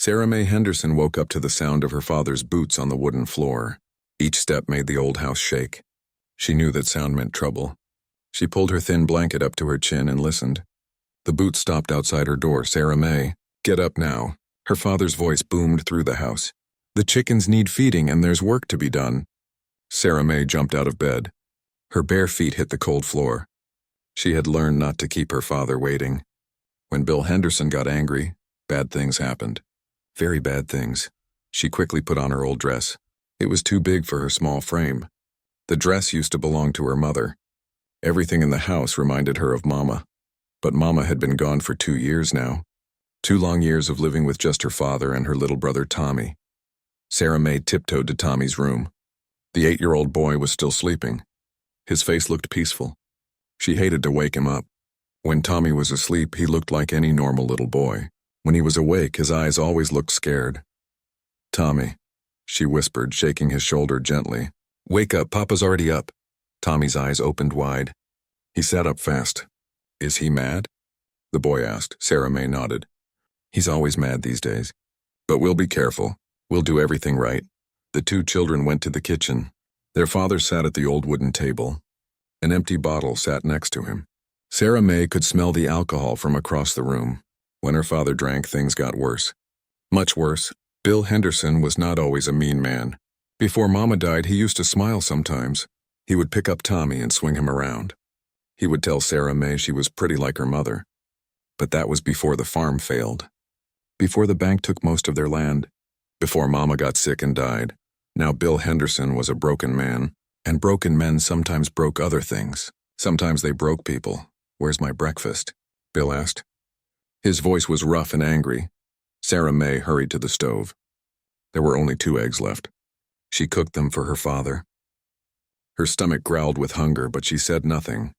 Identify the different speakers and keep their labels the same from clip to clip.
Speaker 1: Sarah Mae Henderson woke up to the sound of her father's boots on the wooden floor. Each step made the old house shake. She knew that sound meant trouble. She pulled her thin blanket up to her chin and listened. The boots stopped outside her door. "Sarah Mae, get up now." Her father's voice boomed through the house. "The chickens need feeding and there's work to be done." Sarah Mae jumped out of bed. Her bare feet hit the cold floor. She had learned not to keep her father waiting. When Bill Henderson got angry, bad things happened. Very bad things. She quickly put on her old dress. It was too big for her small frame. The dress used to belong to her mother. Everything in the house reminded her of Mama. But Mama had been gone for 2 years now. 2 long years of living with just her father and her little brother Tommy. Sarah Mae tiptoed to Tommy's room. The 8-year-old boy was still sleeping. His face looked peaceful. She hated to wake him up. When Tommy was asleep, he looked like any normal little boy. When he was awake, his eyes always looked scared. "Tommy," she whispered, shaking his shoulder gently. "Wake up, Papa's already up." Tommy's eyes opened wide. He sat up fast. "Is he mad?" the boy asked. Sarah Mae nodded. "He's always mad these days. But we'll be careful. We'll do everything right." The 2 children went to the kitchen. Their father sat at the old wooden table. An empty bottle sat next to him. Sarah Mae could smell the alcohol from across the room. When her father drank, things got worse. Much worse. Bill Henderson was not always a mean man. Before Mama died, he used to smile sometimes. He would pick up Tommy and swing him around. He would tell Sarah Mae she was pretty like her mother. But that was before the farm failed. Before the bank took most of their land. Before Mama got sick and died. Now Bill Henderson was a broken man. And broken men sometimes broke other things. Sometimes they broke people. "Where's my breakfast?" Bill asked. His voice was rough and angry. Sarah Mae hurried to the stove. There were only 2 eggs left. She cooked them for her father. Her stomach growled with hunger, but she said nothing.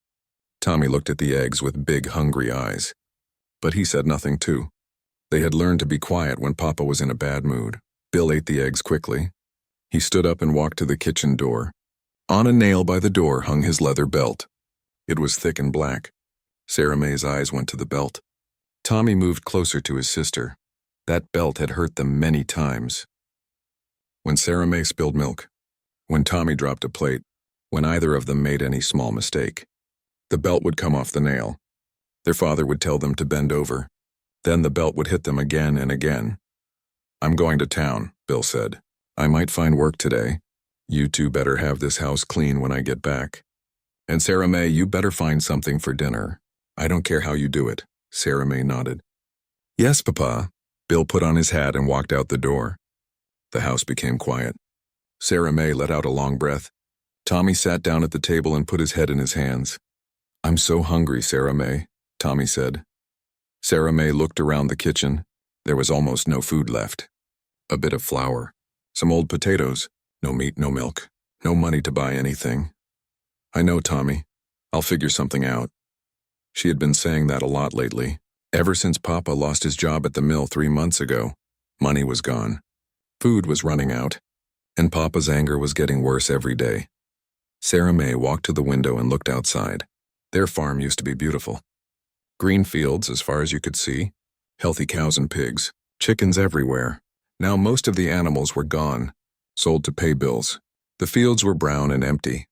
Speaker 1: Tommy looked at the eggs with big, hungry eyes. But he said nothing too. They had learned to be quiet when Papa was in a bad mood. Bill ate the eggs quickly. He stood up and walked to the kitchen door. On a nail by the door hung his leather belt. It was thick and black. Sarah Mae's eyes went to the belt. Tommy moved closer to his sister. That belt had hurt them many times. When Sarah Mae spilled milk, when Tommy dropped a plate, when either of them made any small mistake, the belt would come off the nail. Their father would tell them to bend over. Then the belt would hit them again and again. "I'm going to town," Bill said. "I might find work today. You 2 better have this house clean when I get back. And Sarah Mae, you better find something for dinner. I don't care how you do it." Sarah Mae nodded. "Yes, Papa." Bill put on his hat and walked out the door. The house became quiet. Sarah Mae let out a long breath. Tommy sat down at the table and put his head in his hands. "I'm so hungry, Sarah Mae," Tommy said. Sarah Mae looked around the kitchen. There was almost no food left. A bit of flour, some old potatoes, no meat, no milk, no money to buy anything. "I know, Tommy. I'll figure something out." She had been saying that a lot lately. Ever since Papa lost his job at the mill 3 months ago, money was gone. Food was running out. And Papa's anger was getting worse every day. Sarah Mae walked to the window and looked outside. Their farm used to be beautiful. Green fields as far as you could see, healthy cows and pigs, chickens everywhere. Now most of the animals were gone, sold to pay bills. The fields were brown and empty.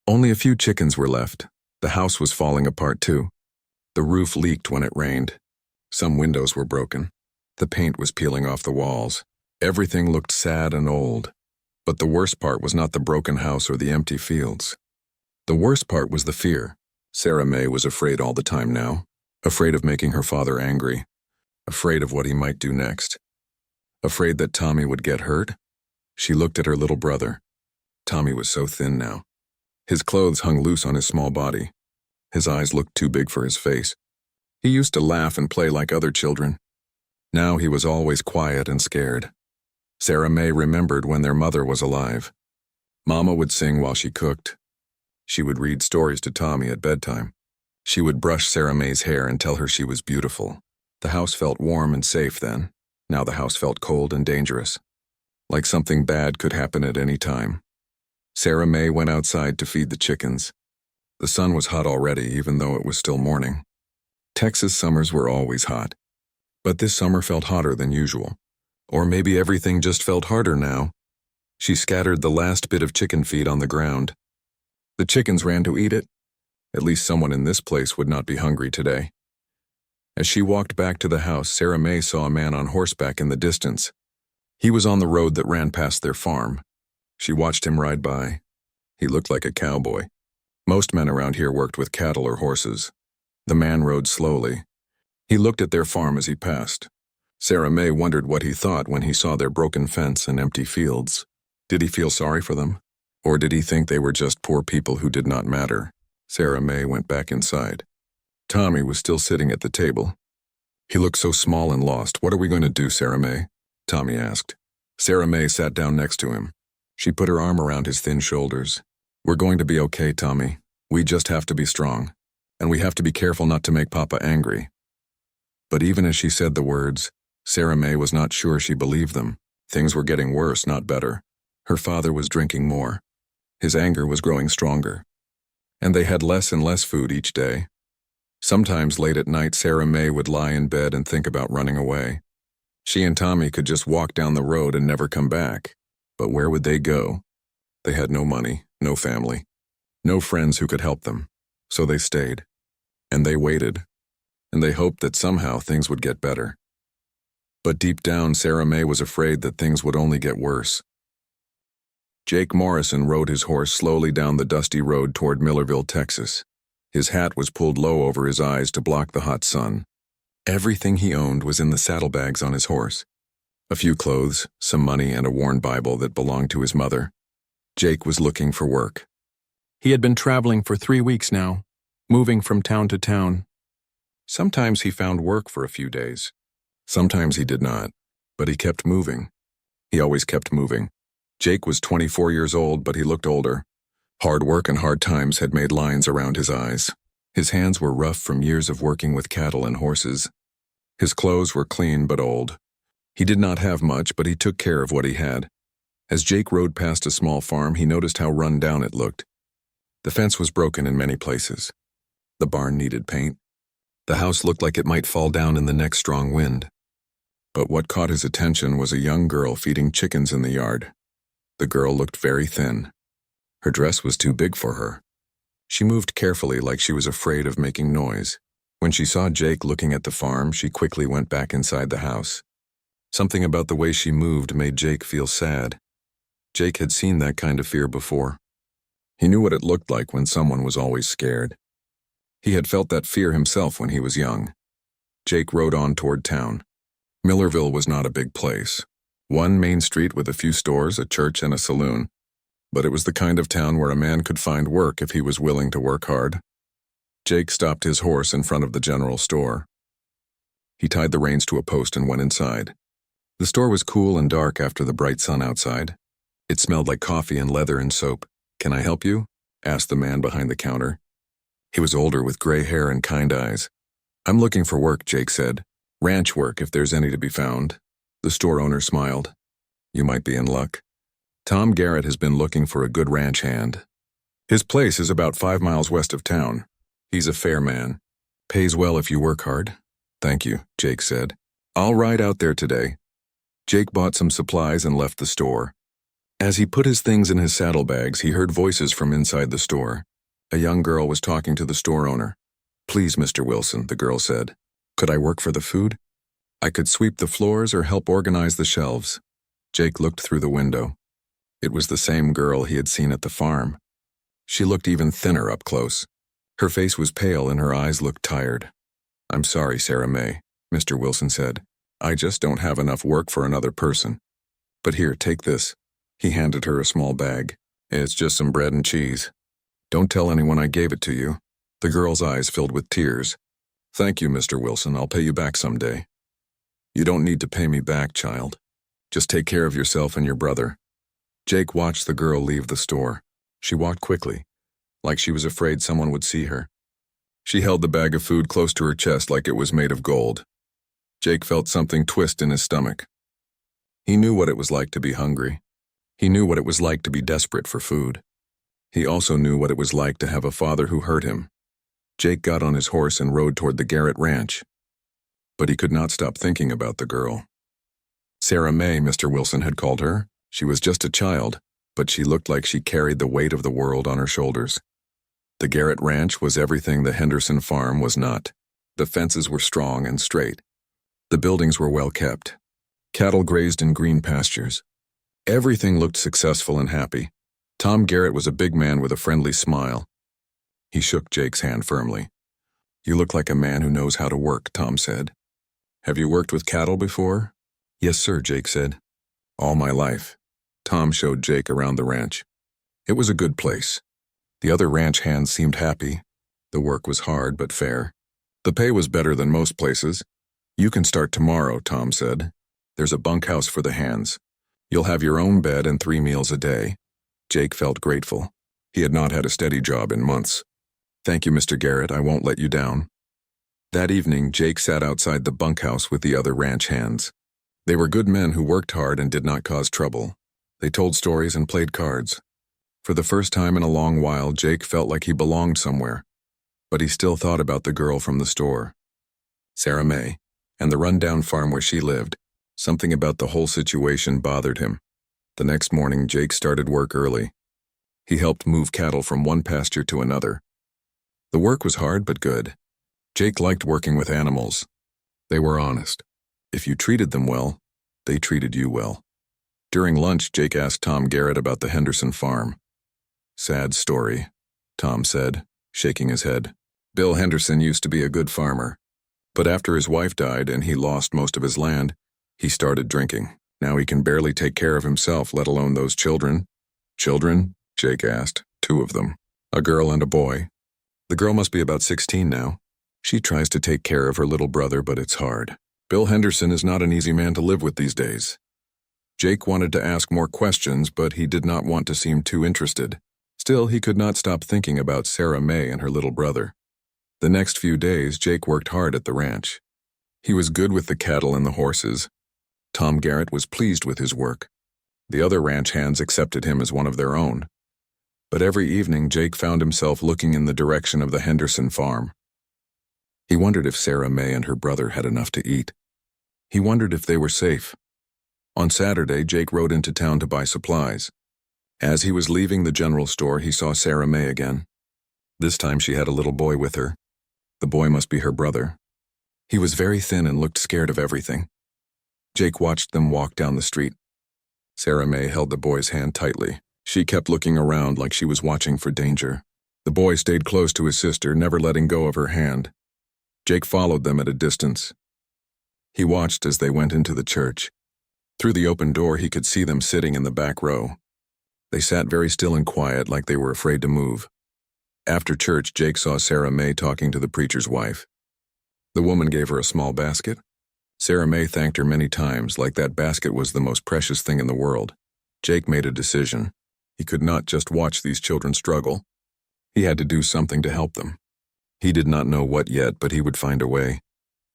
Speaker 1: Only a few chickens were left. The house was falling apart too. The roof leaked when it rained. Some windows were broken. The paint was peeling off the walls. Everything looked sad and old. But the worst part was not the broken house or the empty fields. The worst part was the fear. Sarah Mae was afraid all the time now. Afraid of making her father angry. Afraid of what he might do next. Afraid that Tommy would get hurt. She looked at her little brother. Tommy was so thin now. His clothes hung loose on his small body. His eyes looked too big for his face. He used to laugh and play like other children. Now he was always quiet and scared. Sarah Mae remembered when their mother was alive. Mama would sing while she cooked. She would read stories to Tommy at bedtime. She would brush Sarah Mae's hair and tell her she was beautiful. The house felt warm and safe then. Now the house felt cold and dangerous. Like something bad could happen at any time. Sarah Mae went outside to feed the chickens. The sun was hot already, even though it was still morning. Texas summers were always hot. But this summer felt hotter than usual. Or maybe everything just felt harder now. She scattered the last bit of chicken feed on the ground. The chickens ran to eat it. At least someone in this place would not be hungry today. As she walked back to the house, Sarah May saw a man on horseback in the distance. He was on the road that ran past their farm. She watched him ride by. He looked like a cowboy. Most men around here worked with cattle or horses. The man rode slowly. He looked at their farm as he passed. Sarah May wondered what he thought when he saw their broken fence and empty fields. Did he feel sorry for them? Or did he think they were just poor people who did not matter? Sarah May went back inside. Tommy was still sitting at the table. He looked so small and lost. What are we going to do, Sarah May? Tommy asked. Sarah May sat down next to him. She put her arm around his thin shoulders. We're going to be okay, Tommy. We just have to be strong. And we have to be careful not to make Papa angry. But even as she said the words, Sarah May was not sure she believed them. Things were getting worse, not better. Her father was drinking more. His anger was growing stronger. And they had less and less food each day. Sometimes late at night, Sarah May would lie in bed and think about running away. She and Tommy could just walk down the road and never come back. But where would they go? They had no money, no family, no friends who could help them. So they stayed. And they waited. And they hoped that somehow things would get better. But deep down, Sarah May was afraid that things would only get worse. Jake Morrison rode his horse slowly down the dusty road toward Millerville, Texas. His hat was pulled low over his eyes to block the hot sun. Everything he owned was in the saddlebags on his horse. A few clothes, some money, and a worn Bible that belonged to his mother. Jake was looking for work. He had been traveling for 3 weeks now, moving from town to town. Sometimes he found work for a few days. Sometimes he did not, but he kept moving. He always kept moving. Jake was 24 years old, but he looked older. Hard work and hard times had made lines around his eyes. His hands were rough from years of working with cattle and horses. His clothes were clean but old. He did not have much, but he took care of what he had. As Jake rode past a small farm, he noticed how run down it looked. The fence was broken in many places. The barn needed paint. The house looked like it might fall down in the next strong wind. But what caught his attention was a young girl feeding chickens in the yard. The girl looked very thin. Her dress was too big for her. She moved carefully like she was afraid of making noise. When she saw Jake looking at the farm, she quickly went back inside the house. Something about the way she moved made Jake feel sad. Jake had seen that kind of fear before. He knew what it looked like when someone was always scared. He had felt that fear himself when he was young. Jake rode on toward town. Millerville was not a big place. One main street with a few stores, a church, and a saloon. But it was the kind of town where a man could find work if he was willing to work hard. Jake stopped his horse in front of the general store. He tied the reins to a post and went inside. The store was cool and dark after the bright sun outside. It smelled like coffee and leather and soap. "Can I help you?" asked the man behind the counter. He was older with gray hair and kind eyes. "I'm looking for work," Jake said. "Ranch work, if there's any to be found." The store owner smiled. "You might be in luck. Tom Garrett has been looking for a good ranch hand. His place is about 5 miles west of town. He's a fair man. Pays well if you work hard." "Thank you," Jake said. "I'll ride out there today." Jake bought some supplies and left the store. As he put his things in his saddlebags, he heard voices from inside the store. A young girl was talking to the store owner. "Please, Mr. Wilson," the girl said. "Could I work for the food? I could sweep the floors or help organize the shelves." Jake looked through the window. It was the same girl he had seen at the farm. She looked even thinner up close. Her face was pale and her eyes looked tired. "I'm sorry, Sarah May," Mr. Wilson said. "I just don't have enough work for another person. But here, take this." He handed her a small bag. "It's just some bread and cheese. Don't tell anyone I gave it to you." The girl's eyes filled with tears. "Thank you, Mr. Wilson. I'll pay you back someday." "You don't need to pay me back, child. Just take care of yourself and your brother." Jake watched the girl leave the store. She walked quickly, like she was afraid someone would see her. She held the bag of food close to her chest like it was made of gold. Jake felt something twist in his stomach. He knew what it was like to be hungry. He knew what it was like to be desperate for food. He also knew what it was like to have a father who hurt him. Jake got on his horse and rode toward the Garrett Ranch. But he could not stop thinking about the girl. Sarah May, Mr. Wilson had called her. She was just a child, but she looked like she carried the weight of the world on her shoulders. The Garrett Ranch was everything the Henderson farm was not. The fences were strong and straight. The buildings were well kept. Cattle grazed in green pastures. Everything looked successful and happy. Tom Garrett was a big man with a friendly smile. He shook Jake's hand firmly. "You look like a man who knows how to work," Tom said. "Have you worked with cattle before?" "Yes, sir," Jake said. "All my life." Tom showed Jake around the ranch. It was a good place. The other ranch hands seemed happy. The work was hard but fair. The pay was better than most places. "You can start tomorrow," Tom said. "There's a bunkhouse for the hands. You'll have your own bed and 3 meals a day." Jake felt grateful. He had not had a steady job in months. "Thank you, Mr. Garrett. I won't let you down." That evening, Jake sat outside the bunkhouse with the other ranch hands. They were good men who worked hard and did not cause trouble. They told stories and played cards. For the first time in a long while, Jake felt like he belonged somewhere. But he still thought about the girl from the store, Sarah May, and the rundown farm where she lived. Something about the whole situation bothered him. The next morning, Jake started work early. He helped move cattle from one pasture to another. The work was hard but good. Jake liked working with animals. They were honest. If you treated them well, they treated you well. During lunch, Jake asked Tom Garrett about the Henderson farm. "Sad story," Tom said, shaking his head. "Bill Henderson used to be a good farmer. But after his wife died and he lost most of his land, he started drinking. Now he can barely take care of himself, let alone those children." "Children?" Jake asked. "2 of them. A girl and a boy. The girl must be about 16 now. She tries to take care of her little brother, but it's hard. Bill Henderson is not an easy man to live with these days." Jake wanted to ask more questions, but he did not want to seem too interested. Still, he could not stop thinking about Sarah May and her little brother. The next few days, Jake worked hard at the ranch. He was good with the cattle and the horses. Tom Garrett was pleased with his work. The other ranch hands accepted him as one of their own. But every evening, Jake found himself looking in the direction of the Henderson farm. He wondered if Sarah May and her brother had enough to eat. He wondered if they were safe. On Saturday, Jake rode into town to buy supplies. As he was leaving the general store, he saw Sarah May again. This time she had a little boy with her. The boy must be her brother. He was very thin and looked scared of everything. Jake watched them walk down the street. Sarah May held the boy's hand tightly. She kept looking around like she was watching for danger. The boy stayed close to his sister, never letting go of her hand. Jake followed them at a distance. He watched as they went into the church. Through the open door, he could see them sitting in the back row. They sat very still and quiet, like they were afraid to move. After church, Jake saw Sarah May talking to the preacher's wife. The woman gave her a small basket. Sarah May thanked her many times, like that basket was the most precious thing in the world. Jake made a decision. He could not just watch these children struggle. He had to do something to help them. He did not know what yet, but he would find a way.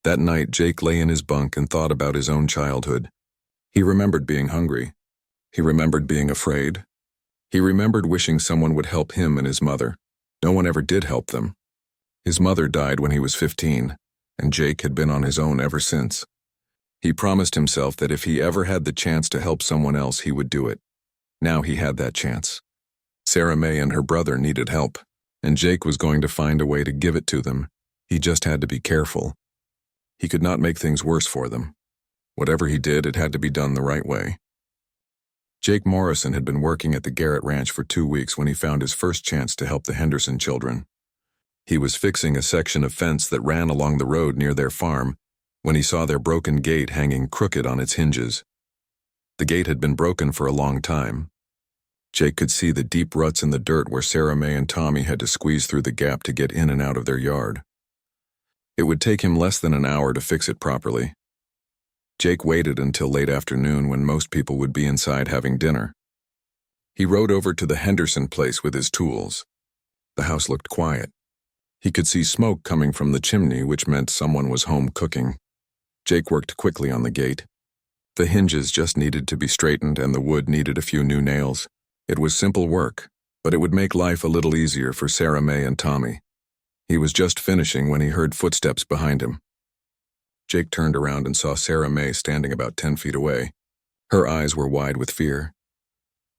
Speaker 1: That night, Jake lay in his bunk and thought about his own childhood. He remembered being hungry. He remembered being afraid. He remembered wishing someone would help him and his mother. No one ever did help them. His mother died when he was 15, and Jake had been on his own ever since. He promised himself that if he ever had the chance to help someone else, he would do it. Now he had that chance. Sarah May and her brother needed help, and Jake was going to find a way to give it to them. He just had to be careful. He could not make things worse for them. Whatever he did, it had to be done the right way. Jake Morrison had been working at the Garrett Ranch for 2 weeks when he found his first chance to help the Henderson children. He was fixing a section of fence that ran along the road near their farm when he saw their broken gate hanging crooked on its hinges. The gate had been broken for a long time. Jake could see the deep ruts in the dirt where Sarah May and Tommy had to squeeze through the gap to get in and out of their yard. It would take him less than an hour to fix it properly. Jake waited until late afternoon when most people would be inside having dinner. He rode over to the Henderson place with his tools. The house looked quiet. He could see smoke coming from the chimney, which meant someone was home cooking. Jake worked quickly on the gate. The hinges just needed to be straightened and the wood needed a few new nails. It was simple work, but it would make life a little easier for Sarah May and Tommy. He was just finishing when he heard footsteps behind him. Jake turned around and saw Sarah May standing about 10 feet away. Her eyes were wide with fear.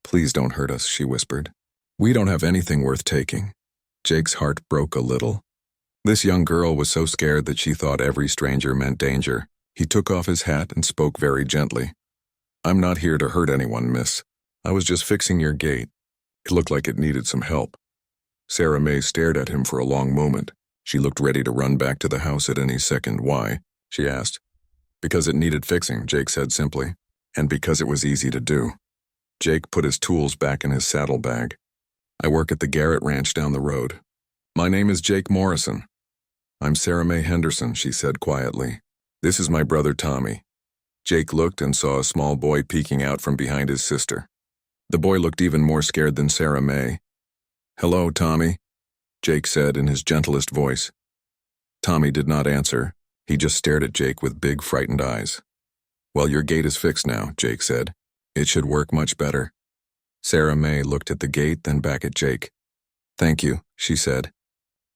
Speaker 1: "Please don't hurt us," she whispered. "We don't have anything worth taking." Jake's heart broke a little. This young girl was so scared that she thought every stranger meant danger. He took off his hat and spoke very gently. "I'm not here to hurt anyone, miss. I was just fixing your gate. It looked like it needed some help." Sarah May stared at him for a long moment. She looked ready to run back to the house at any second. "Why?" she asked. "Because it needed fixing," Jake said simply, "and because it was easy to do." Jake put his tools back in his saddlebag. "I work at the Garrett Ranch down the road. My name is Jake Morrison." "I'm Sarah May Henderson," she said quietly. "This is my brother Tommy." Jake looked and saw a small boy peeking out from behind his sister. The boy looked even more scared than Sarah May. "Hello, Tommy," Jake said in his gentlest voice. Tommy did not answer. He just stared at Jake with big, frightened eyes. "Well, your gate is fixed now," Jake said. "It should work much better." Sarah May looked at the gate, then back at Jake. "Thank you," she said,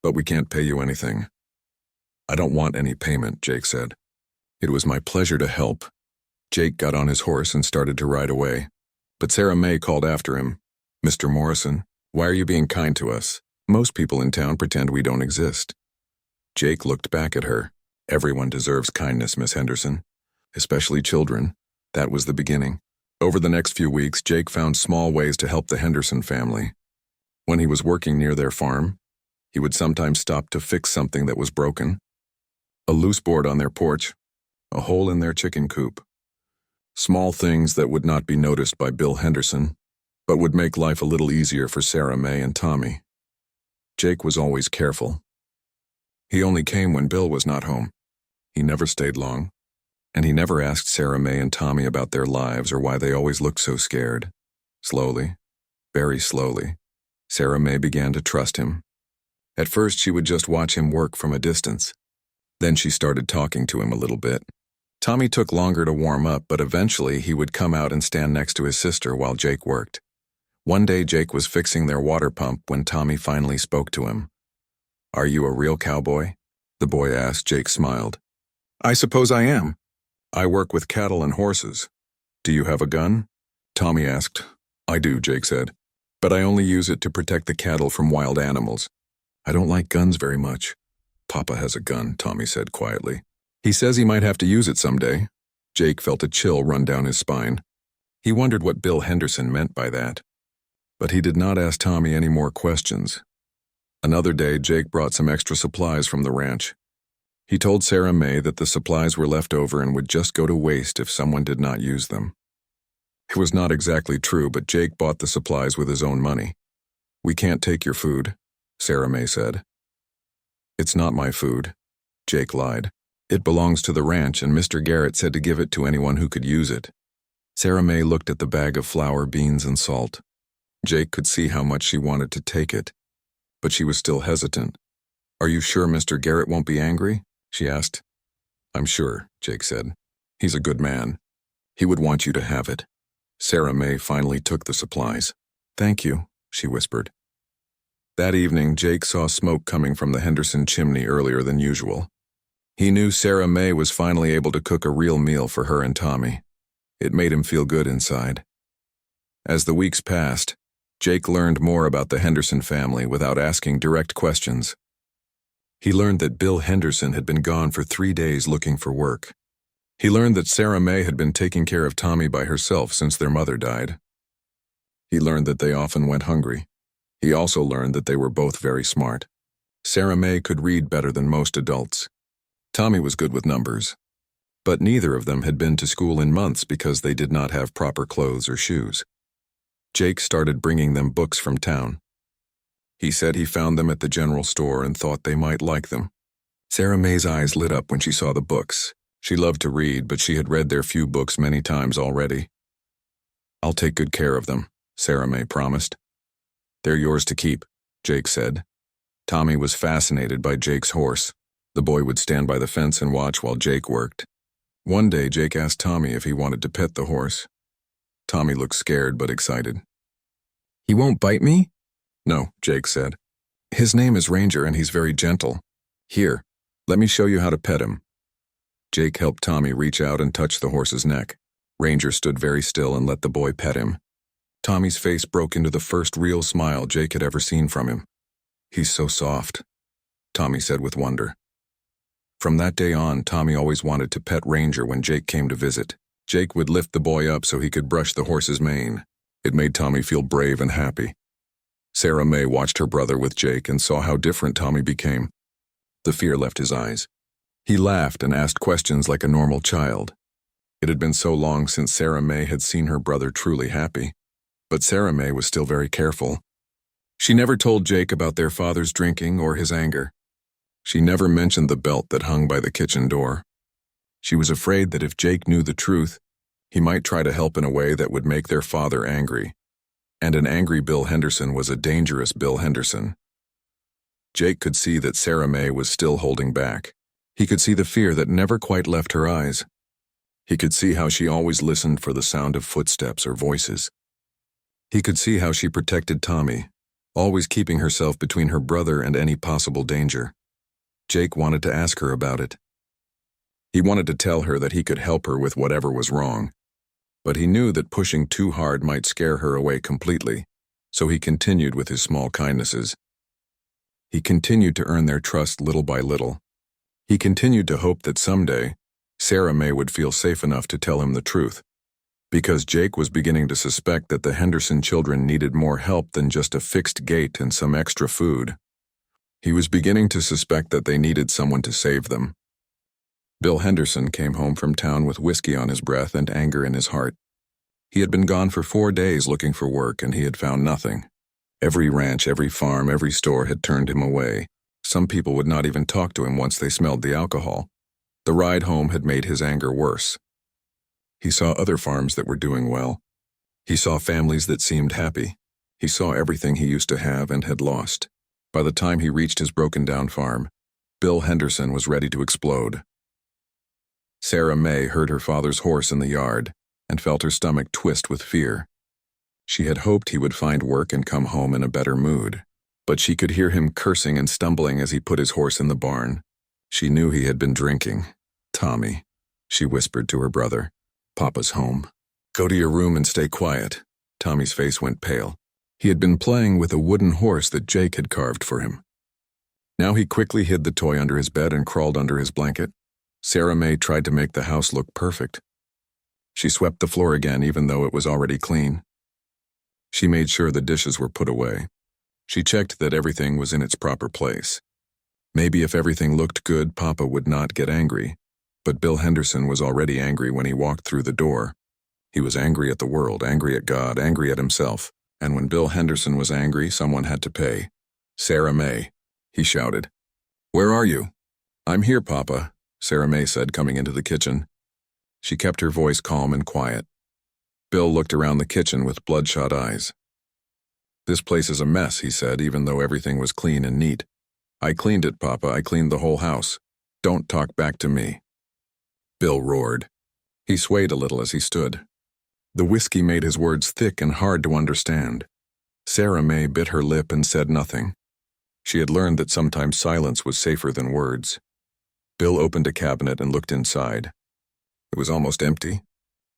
Speaker 1: "but we can't pay you anything." "I don't want any payment," Jake said. "It was my pleasure to help." Jake got on his horse and started to ride away. But Sarah May called after him. "Mr. Morrison, why are you being kind to us? Most people in town pretend we don't exist." Jake looked back at her. "Everyone deserves kindness, Miss Henderson. Especially children." That was the beginning. Over the next few weeks, Jake found small ways to help the Henderson family. When he was working near their farm, he would sometimes stop to fix something that was broken. A loose board on their porch, a hole in their chicken coop. Small things that would not be noticed by Bill Henderson, but would make life a little easier for Sarah May and Tommy. Jake was always careful. He only came when Bill was not home. He never stayed long, and he never asked Sarah May and Tommy about their lives or why they always looked so scared. Slowly, very slowly, Sarah May began to trust him. At first, she would just watch him work from a distance. Then she started talking to him a little bit. Tommy took longer to warm up, but eventually he would come out and stand next to his sister while Jake worked. One day Jake was fixing their water pump when Tommy finally spoke to him. "Are you a real cowboy?" the boy asked. Jake smiled. "I suppose I am. I work with cattle and horses. Do you have a gun?" Tommy asked. "I do," Jake said, "but I only use it to protect the cattle from wild animals. I don't like guns very much." "Papa has a gun," Tommy said quietly. "He says he might have to use it someday." Jake felt a chill run down his spine. He wondered what Bill Henderson meant by that. But he did not ask Tommy any more questions. Another day, Jake brought some extra supplies from the ranch. He told Sarah May that the supplies were left over and would just go to waste if someone did not use them. It was not exactly true, but Jake bought the supplies with his own money. "We can't take your food," Sarah May said. "It's not my food," Jake lied. "It belongs to the ranch, and Mr. Garrett said to give it to anyone who could use it." Sarah May looked at the bag of flour, beans, and salt. Jake could see how much she wanted to take it, but she was still hesitant. "Are you sure Mr. Garrett won't be angry?" she asked. "I'm sure," Jake said. "He's a good man. He would want you to have it." Sarah May finally took the supplies. "Thank you," she whispered. That evening, Jake saw smoke coming from the Henderson chimney earlier than usual. He knew Sarah May was finally able to cook a real meal for her and Tommy. It made him feel good inside. As the weeks passed, Jake learned more about the Henderson family without asking direct questions. He learned that Bill Henderson had been gone for 3 days looking for work. He learned that Sarah May had been taking care of Tommy by herself since their mother died. He learned that they often went hungry. He also learned that they were both very smart. Sarah May could read better than most adults. Tommy was good with numbers. But neither of them had been to school in months because they did not have proper clothes or shoes. Jake started bringing them books from town. He said he found them at the general store and thought they might like them. Sarah May's eyes lit up when she saw the books. She loved to read, but she had read their few books many times already. "I'll take good care of them," Sarah May promised. "They're yours to keep," Jake said. Tommy was fascinated by Jake's horse. The boy would stand by the fence and watch while Jake worked. One day, Jake asked Tommy if he wanted to pet the horse. Tommy looked scared but excited. "He won't bite me?" "No," Jake said. "His name is Ranger and he's very gentle. Here, let me show you how to pet him." Jake helped Tommy reach out and touch the horse's neck. Ranger stood very still and let the boy pet him. Tommy's face broke into the first real smile Jake had ever seen from him. "He's so soft," Tommy said with wonder. From that day on, Tommy always wanted to pet Ranger when Jake came to visit. Jake would lift the boy up so he could brush the horse's mane. It made Tommy feel brave and happy. Sarah May watched her brother with Jake and saw how different Tommy became. The fear left his eyes. He laughed and asked questions like a normal child. It had been so long since Sarah May had seen her brother truly happy. But Sarah May was still very careful. She never told Jake about their father's drinking or his anger. She never mentioned the belt that hung by the kitchen door. She was afraid that if Jake knew the truth, he might try to help in a way that would make their father angry. And an angry Bill Henderson was a dangerous Bill Henderson. Jake could see that Sarah May was still holding back. He could see the fear that never quite left her eyes. He could see how she always listened for the sound of footsteps or voices. He could see how she protected Tommy, always keeping herself between her brother and any possible danger. Jake wanted to ask her about it. He wanted to tell her that he could help her with whatever was wrong, but he knew that pushing too hard might scare her away completely, so he continued with his small kindnesses. He continued to earn their trust little by little. He continued to hope that someday, Sarah May would feel safe enough to tell him the truth, because Jake was beginning to suspect that the Henderson children needed more help than just a fixed gate and some extra food. He was beginning to suspect that they needed someone to save them. Bill Henderson came home from town with whiskey on his breath and anger in his heart. He had been gone for 4 days looking for work, and he had found nothing. Every ranch, every farm, every store had turned him away. Some people would not even talk to him once they smelled the alcohol. The ride home had made his anger worse. He saw other farms that were doing well. He saw families that seemed happy. He saw everything he used to have and had lost. By the time he reached his broken-down farm, Bill Henderson was ready to explode. Sarah May heard her father's horse in the yard and felt her stomach twist with fear. She had hoped he would find work and come home in a better mood, but she could hear him cursing and stumbling as he put his horse in the barn. She knew he had been drinking. "Tommy," she whispered to her brother, "Papa's home. Go to your room and stay quiet." Tommy's face went pale. He had been playing with a wooden horse that Jake had carved for him. Now he quickly hid the toy under his bed and crawled under his blanket. Sarah May tried to make the house look perfect. She swept the floor again even though it was already clean. She made sure the dishes were put away. She checked that everything was in its proper place. Maybe if everything looked good, Papa would not get angry. But Bill Henderson was already angry when he walked through the door. He was angry at the world, angry at God, angry at himself. And when Bill Henderson was angry, someone had to pay. "Sarah May," he shouted. "Where are you?" "I'm here, Papa," Sarah May said, coming into the kitchen. She kept her voice calm and quiet. Bill looked around the kitchen with bloodshot eyes. "This place is a mess," he said, even though everything was clean and neat. "I cleaned it, Papa. I cleaned the whole house. Don't talk back to me." Bill roared. He swayed a little as he stood. The whiskey made his words thick and hard to understand. Sarah May bit her lip and said nothing. She had learned that sometimes silence was safer than words. Bill opened a cabinet and looked inside. It was almost empty.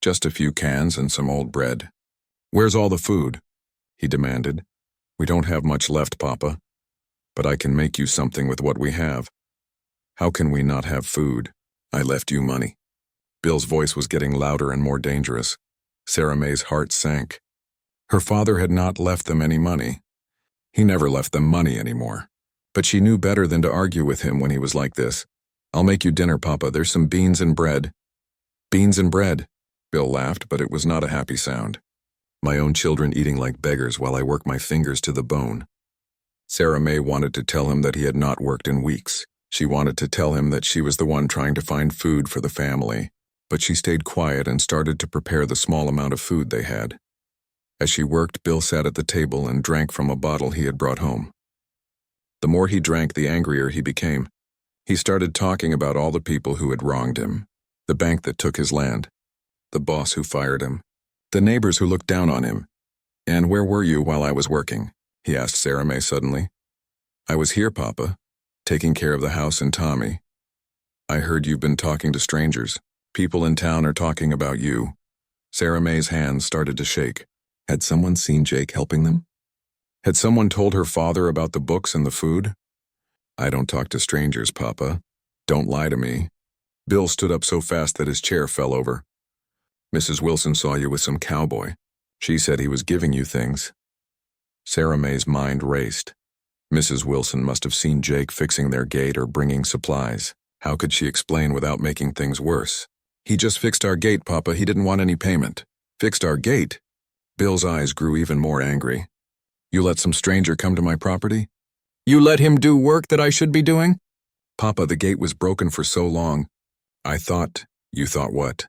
Speaker 1: Just a few cans and some old bread. "Where's all the food?" he demanded. "We don't have much left, Papa. But I can make you something with what we have." "How can we not have food? I left you money." Bill's voice was getting louder and more dangerous. Sarah May's heart sank. Her father had not left them any money. He never left them money anymore. But she knew better than to argue with him when he was like this. "I'll make you dinner, Papa. There's some beans and bread." "Beans and bread?" Bill laughed, but it was not a happy sound. "My own children eating like beggars while I work my fingers to the bone." Sarah May wanted to tell him that he had not worked in weeks. She wanted to tell him that she was the one trying to find food for the family. But she stayed quiet and started to prepare the small amount of food they had. As she worked, Bill sat at the table and drank from a bottle he had brought home. The more he drank, the angrier he became. He started talking about all the people who had wronged him. The bank that took his land. The boss who fired him. The neighbors who looked down on him. "And where were you while I was working?" he asked Sarah May suddenly. "I was here, Papa, taking care of the house and Tommy. I heard you've been talking to strangers. People in town are talking about you. Sarah May's hands started to shake. Had someone seen Jake helping them? Had someone told her father about the books and the food? I don't talk to strangers, Papa. Don't lie to me. Bill stood up so fast that his chair fell over. Mrs. Wilson saw you with some cowboy. She said he was giving you things. Sarah May's mind raced. Mrs. Wilson must have seen Jake fixing their gate or bringing supplies. How could she explain without making things worse? He just fixed our gate, Papa. He didn't want any payment. Fixed our gate? Bill's eyes grew even more angry. You let some stranger come to my property? You let him do work that I should be doing? Papa, the gate was broken for so long. I thought. You thought what?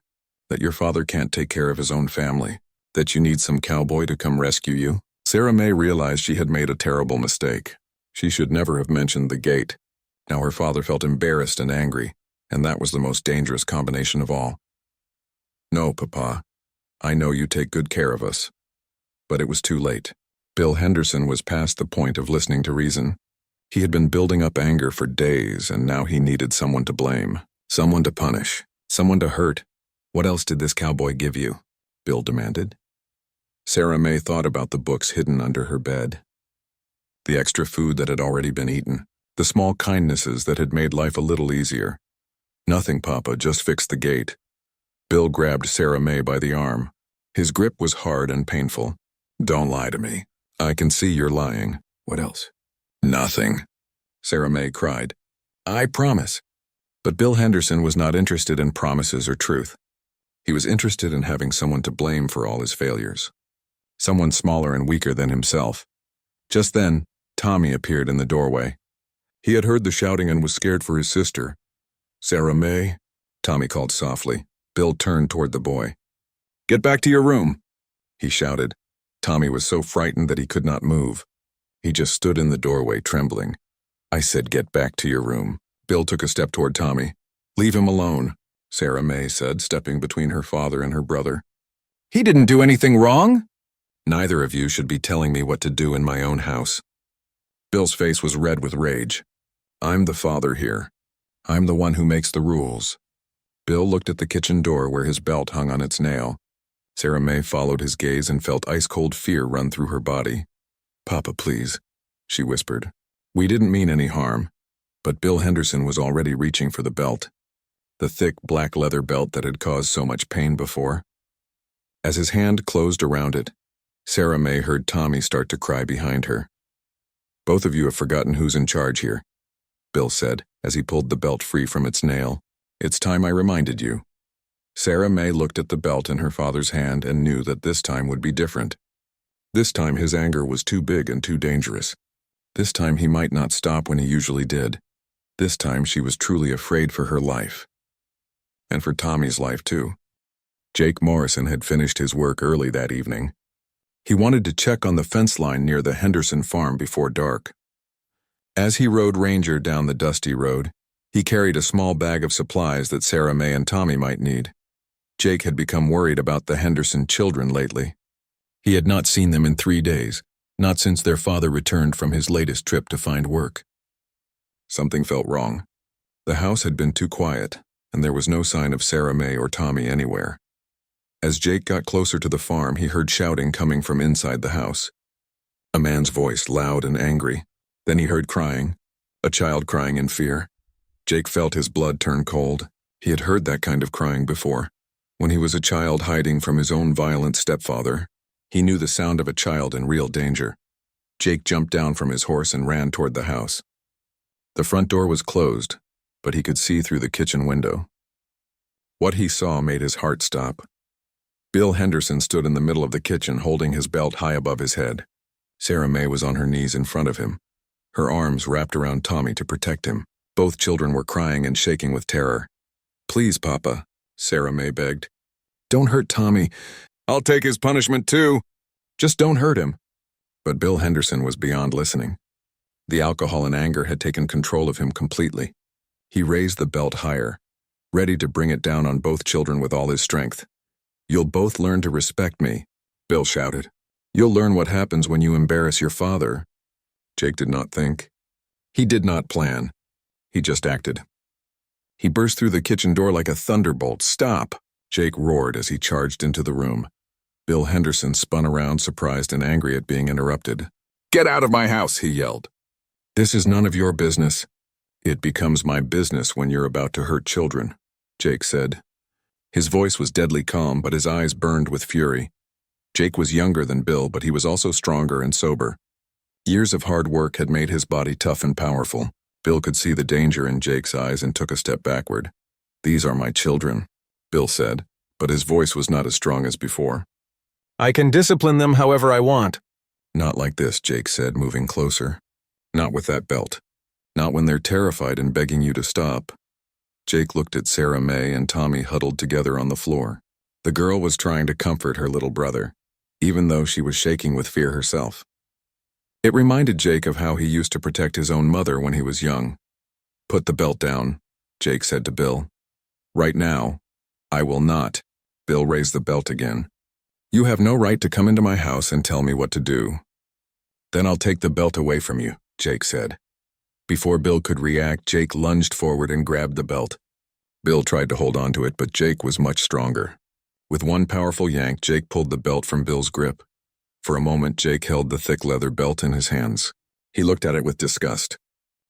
Speaker 1: That your father can't take care of his own family. That you need some cowboy to come rescue you? Sarah May realized she had made a terrible mistake. She should never have mentioned the gate. Now her father felt embarrassed and angry, and that was the most dangerous combination of all. No, Papa. I know you take good care of us. But it was too late. Bill Henderson was past the point of listening to reason. He had been building up anger for days, and now he needed someone to blame, someone to punish, someone to hurt. What else did this cowboy give you? Bill demanded. Sarah May thought about the books hidden under her bed. The extra food that had already been eaten. The small kindnesses that had made life a little easier. Nothing, Papa, just fix the gate. Bill grabbed Sarah May by the arm. His grip was hard and painful. Don't lie to me. I can see you're lying. What else? Nothing, Sarah May cried. I promise. But Bill Henderson was not interested in promises or truth. He was interested in having someone to blame for all his failures. Someone smaller and weaker than himself. Just then, Tommy appeared in the doorway. He had heard the shouting and was scared for his sister. Sarah May, Tommy called softly. Bill turned toward the boy. Get back to your room, he shouted. Tommy was so frightened that he could not move. He just stood in the doorway, trembling. I said, get back to your room. Bill took a step toward Tommy. Leave him alone, Sarah May said, stepping between her father and her brother. He didn't do anything wrong. Neither of you should be telling me what to do in my own house. Bill's face was red with rage. I'm the father here. I'm the one who makes the rules. Bill looked at the kitchen door where his belt hung on its nail. Sarah May followed his gaze and felt ice-cold fear run through her body. Papa, please, she whispered. We didn't mean any harm. But Bill Henderson was already reaching for the belt. The thick black leather belt that had caused so much pain before. As his hand closed around it, Sarah May heard Tommy start to cry behind her. Both of you have forgotten who's in charge here, Bill said as he pulled the belt free from its nail. It's time I reminded you. Sarah May looked at the belt in her father's hand and knew that this time would be different. This time his anger was too big and too dangerous. This time he might not stop when he usually did. This time she was truly afraid for her life. And for Tommy's life too. Jake Morrison had finished his work early that evening. He wanted to check on the fence line near the Henderson farm before dark. As he rode Ranger down the dusty road, he carried a small bag of supplies that Sarah May and Tommy might need. Jake had become worried about the Henderson children lately. He had not seen them in 3 days, not since their father returned from his latest trip to find work. Something felt wrong. The house had been too quiet, and there was no sign of Sarah May or Tommy anywhere. As Jake got closer to the farm, he heard shouting coming from inside the house. A man's voice, loud and angry. Then he heard crying, a child crying in fear. Jake felt his blood turn cold. He had heard that kind of crying before. When he was a child hiding from his own violent stepfather, he knew the sound of a child in real danger. Jake jumped down from his horse and ran toward the house. The front door was closed, but he could see through the kitchen window. What he saw made his heart stop. Bill Henderson stood in the middle of the kitchen holding his belt high above his head. Sarah May was on her knees in front of him, her arms wrapped around Tommy to protect him. Both children were crying and shaking with terror. Please, Papa, Sarah May begged. Don't hurt Tommy. I'll take his punishment too. Just don't hurt him. But Bill Henderson was beyond listening. The alcohol and anger had taken control of him completely. He raised the belt higher, ready to bring it down on both children with all his strength. You'll both learn to respect me, Bill shouted. You'll learn what happens when you embarrass your father. Jake did not think. He did not plan. He just acted. He burst through the kitchen door like a thunderbolt. Stop, Jake roared as he charged into the room. Bill Henderson spun around, surprised and angry at being interrupted. "Get out of my house," he yelled. "This is none of your business." "It becomes my business when you're about to hurt children," Jake said. His voice was deadly calm, but his eyes burned with fury. Jake was younger than Bill, but he was also stronger and sober. Years of hard work had made his body tough and powerful. Bill could see the danger in Jake's eyes and took a step backward. "These are my children," Bill said, but his voice was not as strong as before.
Speaker 2: "I can discipline them however I want."
Speaker 1: "Not like this," Jake said, moving closer. "Not with that belt. Not when they're terrified and begging you to stop." Jake looked at Sarah May and Tommy huddled together on the floor. The girl was trying to comfort her little brother, even though she was shaking with fear herself. It reminded Jake of how he used to protect his own mother when he was young. "Put the belt down," Jake said to Bill. "Right now." "I will not." Bill raised the belt again. "You have no right to come into my house and tell me what to do." "Then I'll take the belt away from you," Jake said. Before Bill could react, Jake lunged forward and grabbed the belt. Bill tried to hold on to it, but Jake was much stronger. With one powerful yank, Jake pulled the belt from Bill's grip. For a moment, Jake held the thick leather belt in his hands. He looked at it with disgust.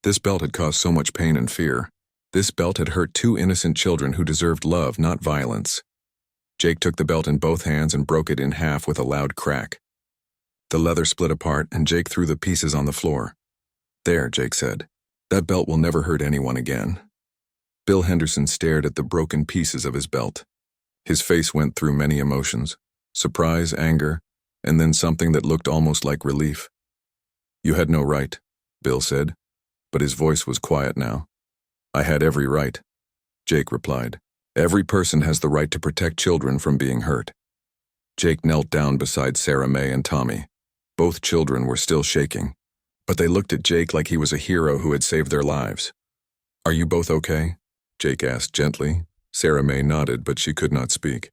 Speaker 1: This belt had caused so much pain and fear. This belt had hurt two innocent children who deserved love, not violence. Jake took the belt in both hands and broke it in half with a loud crack. The leather split apart, and Jake threw the pieces on the floor. "There," Jake said. "That belt will never hurt anyone again." Bill Henderson stared at the broken pieces of his belt. His face went through many emotions: surprise, anger, and then something that looked almost like relief. "You had no right," Bill said, but his voice was quiet now. "I had every right," Jake replied. "Every person has the right to protect children from being hurt." Jake knelt down beside Sarah May and Tommy. Both children were still shaking, but they looked at Jake like he was a hero who had saved their lives. "Are you both okay?" Jake asked gently. Sarah May nodded, but she could not speak.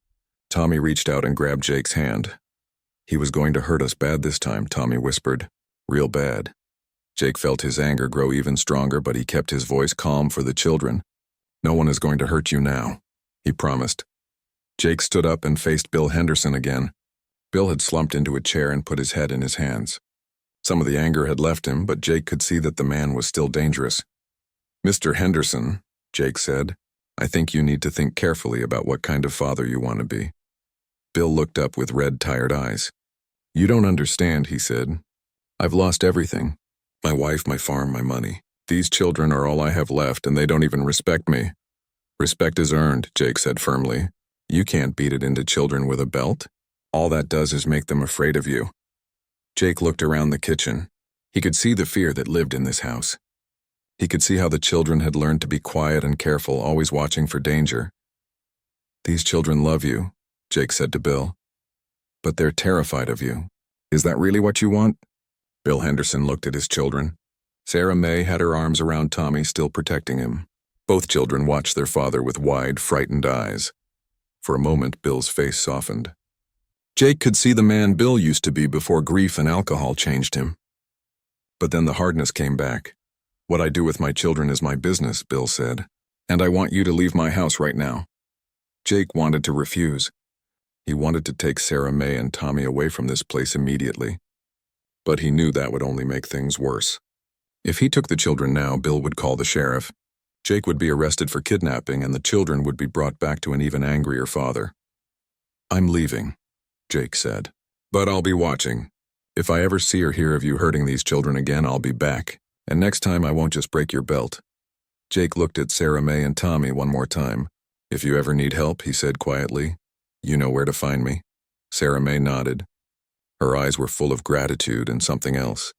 Speaker 1: Tommy reached out and grabbed Jake's hand. "He was going to hurt us bad this time," Tommy whispered. "Real bad." Jake felt his anger grow even stronger, but he kept his voice calm for the children. "No one is going to hurt you now," he promised. Jake stood up and faced Bill Henderson again. Bill had slumped into a chair and put his head in his hands. Some of the anger had left him, but Jake could see that the man was still dangerous. "Mr. Henderson," Jake said, "I think you need to think carefully about what kind of father you want to be." Bill looked up with red, tired eyes. "You don't understand," he said. "I've lost everything. My wife, my farm, my money. These children are all I have left, and they don't even respect me." "Respect is earned," Jake said firmly. "You can't beat it into children with a belt. All that does is make them afraid of you." Jake looked around the kitchen. He could see the fear that lived in this house. He could see how the children had learned to be quiet and careful, always watching for danger. "These children love you," Jake said to Bill. "But they're terrified of you. Is that really what you want?" Bill Henderson looked at his children. Sarah May had her arms around Tommy, still protecting him. Both children watched their father with wide, frightened eyes. For a moment, Bill's face softened. Jake could see the man Bill used to be before grief and alcohol changed him. But then the hardness came back. "What I do with my children is my business," Bill said, "and I want you to leave my house right now." Jake wanted to refuse. He wanted to take Sarah May and Tommy away from this place immediately. But he knew that would only make things worse. If he took the children now, Bill would call the sheriff. Jake would be arrested for kidnapping, and the children would be brought back to an even angrier father. "I'm leaving," Jake said. "But I'll be watching. If I ever see or hear of you hurting these children again, I'll be back. And next time I won't just break your belt." Jake looked at Sarah May and Tommy one more time. "If you ever need help," he said quietly, "you know where to find me." Sarah May nodded. Her eyes were full of gratitude and something else.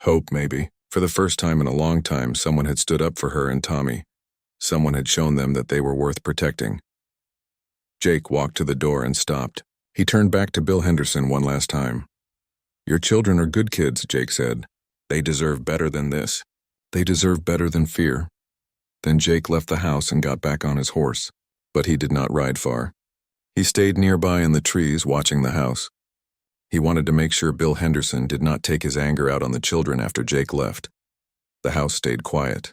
Speaker 1: Hope, maybe. For the first time in a long time, someone had stood up for her and Tommy. Someone had shown them that they were worth protecting. Jake walked to the door and stopped. He turned back to Bill Henderson one last time. "Your children are good kids," Jake said. "They deserve better than this. They deserve better than fear." Then Jake left the house and got back on his horse. But he did not ride far. He stayed nearby in the trees, watching the house. He wanted to make sure Bill Henderson did not take his anger out on the children after Jake left. The house stayed quiet.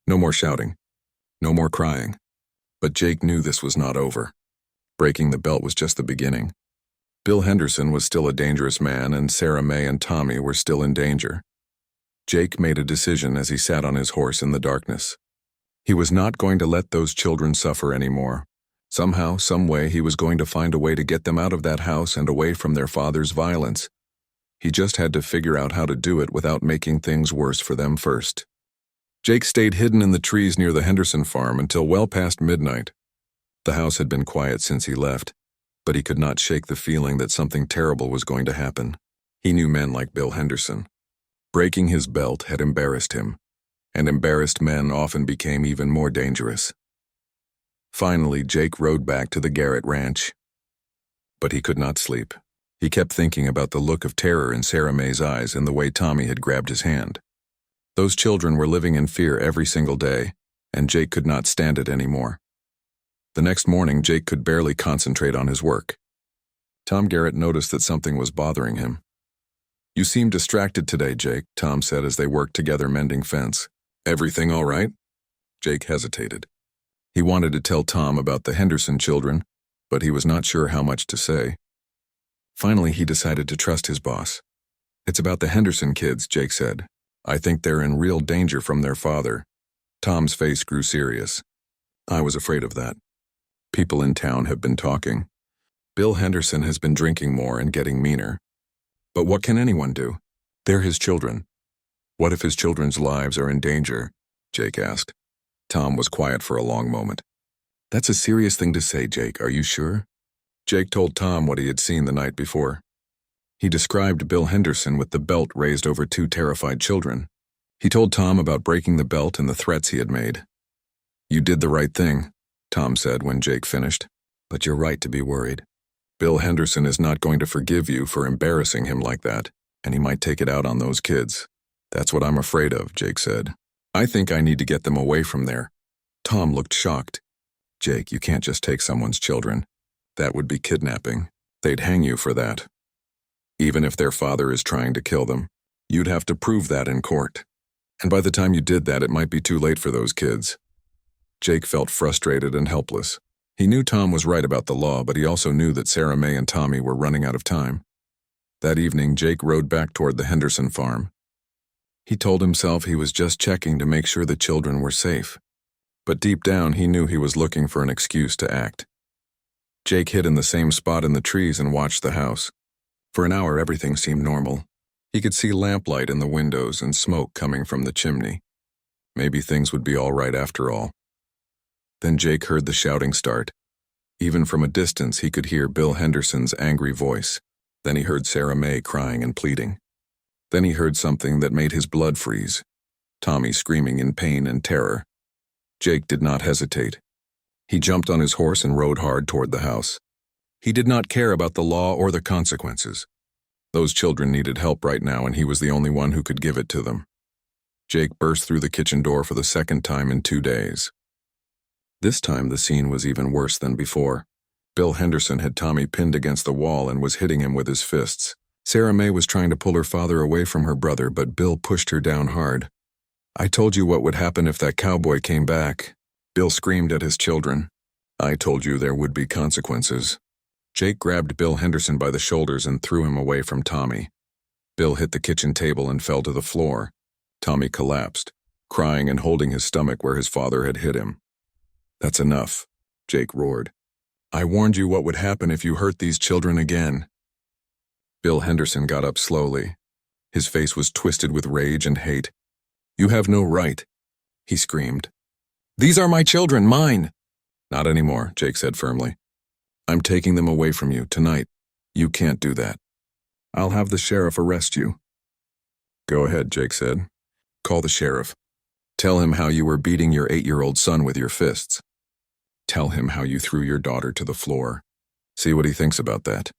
Speaker 1: No more shouting. No more crying. But Jake knew this was not over. Breaking the belt was just the beginning. Bill Henderson was still a dangerous man, and Sarah May and Tommy were still in danger. Jake made a decision as he sat on his horse in the darkness. He was not going to let those children suffer anymore. Somehow, some way, he was going to find a way to get them out of that house and away from their father's violence. He just had to figure out how to do it without making things worse for them first. Jake stayed hidden in the trees near the Henderson farm until well past midnight. The house had been quiet since he left, but he could not shake the feeling that something terrible was going to happen. He knew men like Bill Henderson. Breaking his belt had embarrassed him, and embarrassed men often became even more dangerous. Finally, Jake rode back to the Garrett ranch. But he could not sleep. He kept thinking about the look of terror in Sarah May's eyes and the way Tommy had grabbed his hand. Those children were living in fear every single day, and Jake could not stand it anymore. The next morning, Jake could barely concentrate on his work. Tom Garrett noticed that something was bothering him. "You seem distracted today, Jake," Tom said as they worked together mending fence. "Everything all right?" Jake hesitated. He wanted to tell Tom about the Henderson children, but he was not sure how much to say. Finally, he decided to trust his boss. "It's about the Henderson kids," Jake said. "I think they're in real danger from their father." Tom's face grew serious. "I was afraid of that. People in town have been talking. Bill Henderson has been drinking more and getting meaner. But what can anyone do? They're his children. What if his children's lives are in danger?" Jake asked. Tom was quiet for a long moment. "That's a serious thing to say, Jake. Are you sure?" Jake told Tom what he had seen the night before. He described Bill Henderson with the belt raised over two terrified children. He told Tom about breaking the belt and the threats he had made. "You did the right thing," Tom said when Jake finished. "But you're right to be worried. Bill Henderson is not going to forgive you for embarrassing him like that, and he might take it out on those kids. That's what I'm afraid of," Jake said. "I think I need to get them away from there." Tom looked shocked. "Jake, you can't just take someone's children. That would be kidnapping. They'd hang you for that. Even if their father is trying to kill them, you'd have to prove that in court. And by the time you did that, it might be too late for those kids." Jake felt frustrated and helpless. He knew Tom was right about the law, but he also knew that Sarah May and Tommy were running out of time. That evening, Jake rode back toward the Henderson farm. He told himself he was just checking to make sure the children were safe. But deep down, he knew he was looking for an excuse to act. Jake hid in the same spot in the trees and watched the house. For an hour, everything seemed normal. He could see lamplight in the windows and smoke coming from the chimney. Maybe things would be all right after all. Then Jake heard the shouting start. Even from a distance, he could hear Bill Henderson's angry voice. Then he heard Sarah May crying and pleading. Then he heard something that made his blood freeze. Tommy screaming in pain and terror. Jake did not hesitate. He jumped on his horse and rode hard toward the house. He did not care about the law or the consequences. Those children needed help right now, and he was the only one who could give it to them. Jake burst through the kitchen door for the second time in 2 days. This time the scene was even worse than before. Bill Henderson had Tommy pinned against the wall and was hitting him with his fists. Sarah May was trying to pull her father away from her brother, but Bill pushed her down hard. "I told you what would happen if that cowboy came back." Bill screamed at his children. "I told you there would be consequences." Jake grabbed Bill Henderson by the shoulders and threw him away from Tommy. Bill hit the kitchen table and fell to the floor. Tommy collapsed, crying and holding his stomach where his father had hit him. "That's enough," Jake roared. "I warned you what would happen if you hurt these children again." Bill Henderson got up slowly. His face was twisted with rage and hate. "You have no right," he screamed. "These are my children, mine." "Not anymore," Jake said firmly. "I'm taking them away from you tonight. You can't do that. I'll have the sheriff arrest you." "Go ahead," Jake said. "Call the sheriff. Tell him how you were beating your 8-year-old son with your fists. Tell him how you threw your daughter to the floor. See what he thinks about that."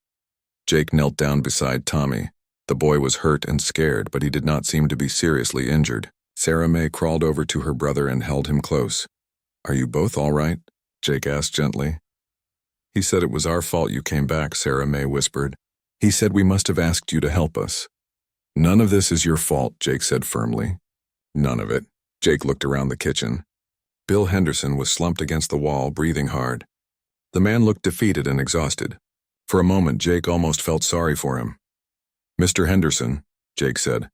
Speaker 1: Jake knelt down beside Tommy. The boy was hurt and scared, but he did not seem to be seriously injured. Sarah May crawled over to her brother and held him close. "Are you both all right?" Jake asked gently. "He said it was our fault you came back," Sarah May whispered. "He said we must have asked you to help us." "None of this is your fault," Jake said firmly. "None of it." Jake looked around the kitchen. Bill Henderson was slumped against the wall, breathing hard. The man looked defeated and exhausted. For a moment, Jake almost felt sorry for him. "Mr. Henderson," Jake said,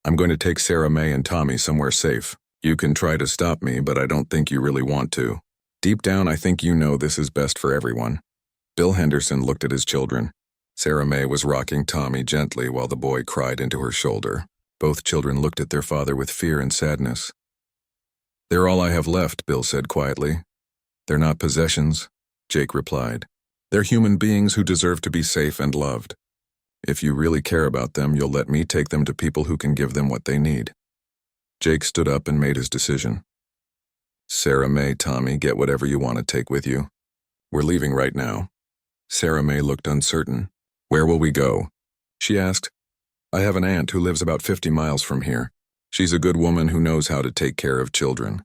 Speaker 1: "I'm going to take Sarah May and Tommy somewhere safe. You can try to stop me, but I don't think you really want to. Deep down, I think you know this is best for everyone." Bill Henderson looked at his children. Sarah May was rocking Tommy gently while the boy cried into her shoulder. Both children looked at their father with fear and sadness. "They're all I have left," Bill said quietly. "They're not possessions," Jake replied. "They're human beings who deserve to be safe and loved. If you really care about them, you'll let me take them to people who can give them what they need." Jake stood up and made his decision. "Sarah May, Tommy, get whatever you want to take with you. We're leaving right now." Sarah May looked uncertain. "Where will we go?" she asked. "I have an aunt who lives about 50 miles from here. She's a good woman who knows how to take care of children.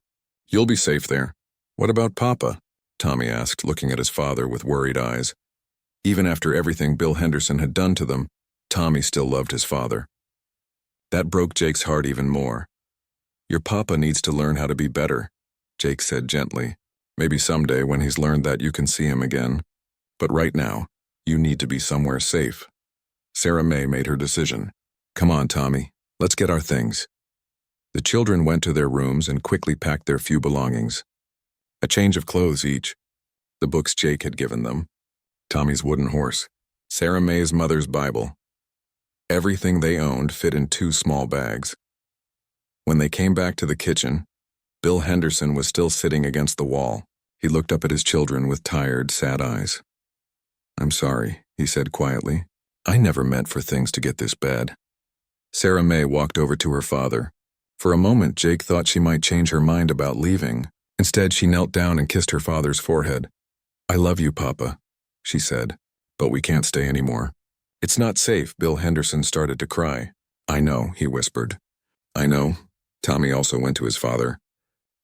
Speaker 1: You'll be safe there." "What about Papa?" Tommy asked, looking at his father with worried eyes. Even after everything Bill Henderson had done to them, Tommy still loved his father. That broke Jake's heart even more. "Your papa needs to learn how to be better," Jake said gently. "Maybe someday when he's learned that you can see him again. But right now, you need to be somewhere safe." Sarah May made her decision. "Come on, Tommy, let's get our things." The children went to their rooms and quickly packed their few belongings. A change of clothes each, the books Jake had given them, Tommy's wooden horse, Sarah May's mother's Bible. Everything they owned fit in 2 small bags. When they came back to the kitchen, Bill Henderson was still sitting against the wall. He looked up at his children with tired, sad eyes. "I'm sorry," he said quietly. "I never meant for things to get this bad." Sarah May walked over to her father. For a moment, Jake thought she might change her mind about leaving. Instead, she knelt down and kissed her father's forehead. "I love you, Papa," she said, "but we can't stay anymore." "It's not safe." Bill Henderson started to cry. "I know," he whispered. "I know." Tommy also went to his father.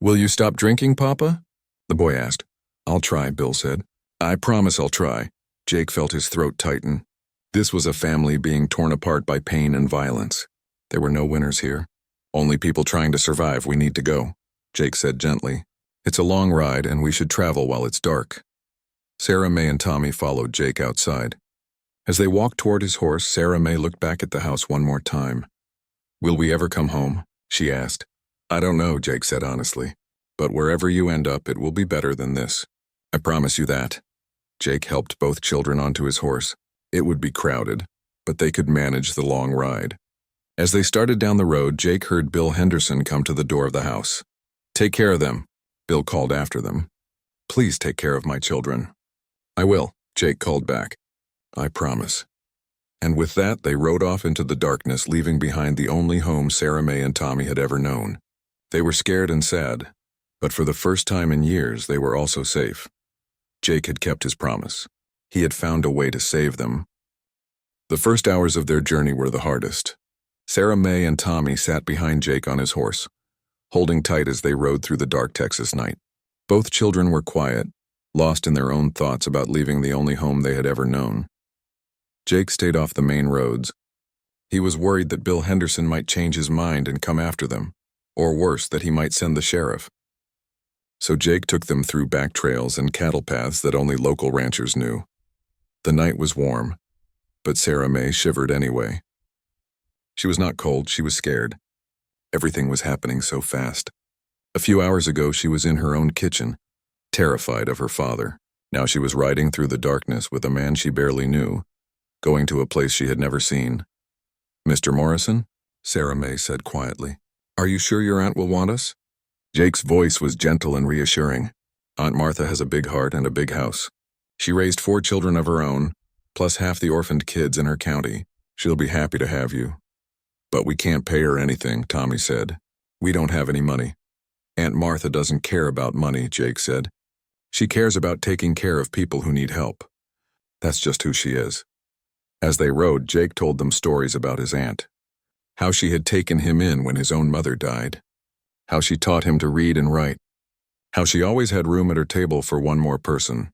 Speaker 1: "Will you stop drinking, Papa?" the boy asked. "I'll try," Bill said. "I promise I'll try." Jake felt his throat tighten. This was a family being torn apart by pain and violence. There were no winners here. "Only people trying to survive. We need to go," Jake said gently. "It's a long ride, and we should travel while it's dark." Sarah May and Tommy followed Jake outside. As they walked toward his horse, Sarah May looked back at the house one more time. "Will we ever come home?" she asked. "I don't know," Jake said honestly. "But wherever you end up, it will be better than this. I promise you that." Jake helped both children onto his horse. It would be crowded, but they could manage the long ride. As they started down the road, Jake heard Bill Henderson come to the door of the house. "Take care of them," Bill called after them. "Please take care of my children." "I will," Jake called back. "I promise." And with that, they rode off into the darkness, leaving behind the only home Sarah May and Tommy had ever known. They were scared and sad, but for the first time in years, they were also safe. Jake had kept his promise. He had found a way to save them. The first hours of their journey were the hardest. Sarah May and Tommy sat behind Jake on his horse, holding tight as they rode through the dark Texas night. Both children were quiet, lost in their own thoughts about leaving the only home they had ever known. Jake stayed off the main roads. He was worried that Bill Henderson might change his mind and come after them, or worse, that he might send the sheriff. So Jake took them through back trails and cattle paths that only local ranchers knew. The night was warm, but Sarah May shivered anyway. She was not cold, she was scared. Everything was happening so fast. A few hours ago, she was in her own kitchen, terrified of her father. Now she was riding through the darkness with a man she barely knew, going to a place she had never seen. "Mr. Morrison?" Sarah May said quietly. "Are you sure your aunt will want us?" Jake's voice was gentle and reassuring. "Aunt Martha has a big heart and a big house. She raised 4 children of her own, plus half the orphaned kids in her county. She'll be happy to have you." "But we can't pay her anything," Tommy said. "We don't have any money." "Aunt Martha doesn't care about money," Jake said. "She cares about taking care of people who need help. That's just who she is." As they rode, Jake told them stories about his aunt. How she had taken him in when his own mother died. How she taught him to read and write. How she always had room at her table for one more person.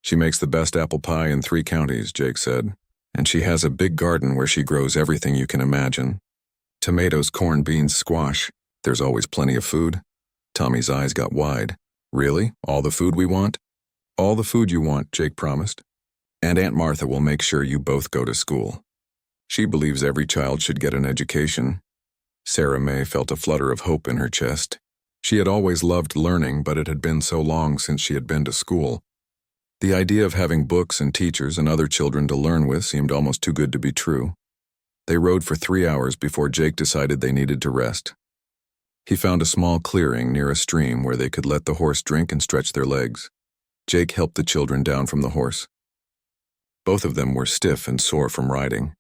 Speaker 1: "She makes the best apple pie in 3 counties, Jake said. "And she has a big garden where she grows everything you can imagine. Tomatoes, corn, beans, squash. There's always plenty of food." Tommy's eyes got wide. "Really? All the food we want?" All the food you want, Jake promised. And Aunt Martha will make sure you both go to school. She believes every child should get an education. Sarah May felt a flutter of hope in her chest. She had always loved learning, but it had been so long since she had been to school. The idea of having books and teachers and other children to learn with seemed almost too good to be true. They rode for 3 hours before Jake decided they needed to rest. He found a small clearing near a stream where they could let the horse drink and stretch their legs. Jake helped the children down from the horse. Both of them were stiff and sore from riding.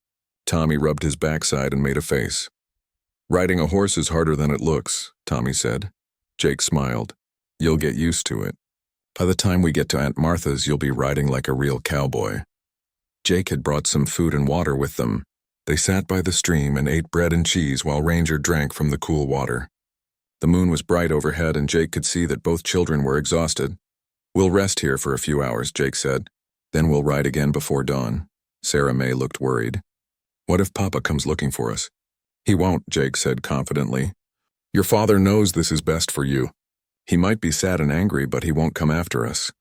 Speaker 1: Tommy rubbed his backside and made a face. "Riding a horse is harder than it looks," Tommy said. Jake smiled. "You'll get used to it. By the time we get to Aunt Martha's, you'll be riding like a real cowboy." Jake had brought some food and water with them. They sat by the stream and ate bread and cheese while Ranger drank from the cool water. The moon was bright overhead and Jake could see that both children were exhausted. "We'll rest here for a few hours," Jake said. "Then we'll ride again before dawn." Sarah May looked worried. "What if Papa comes looking for us?" "He won't," Jake said confidently. "Your father knows this is best for you. He might be sad and angry, but he won't come after us."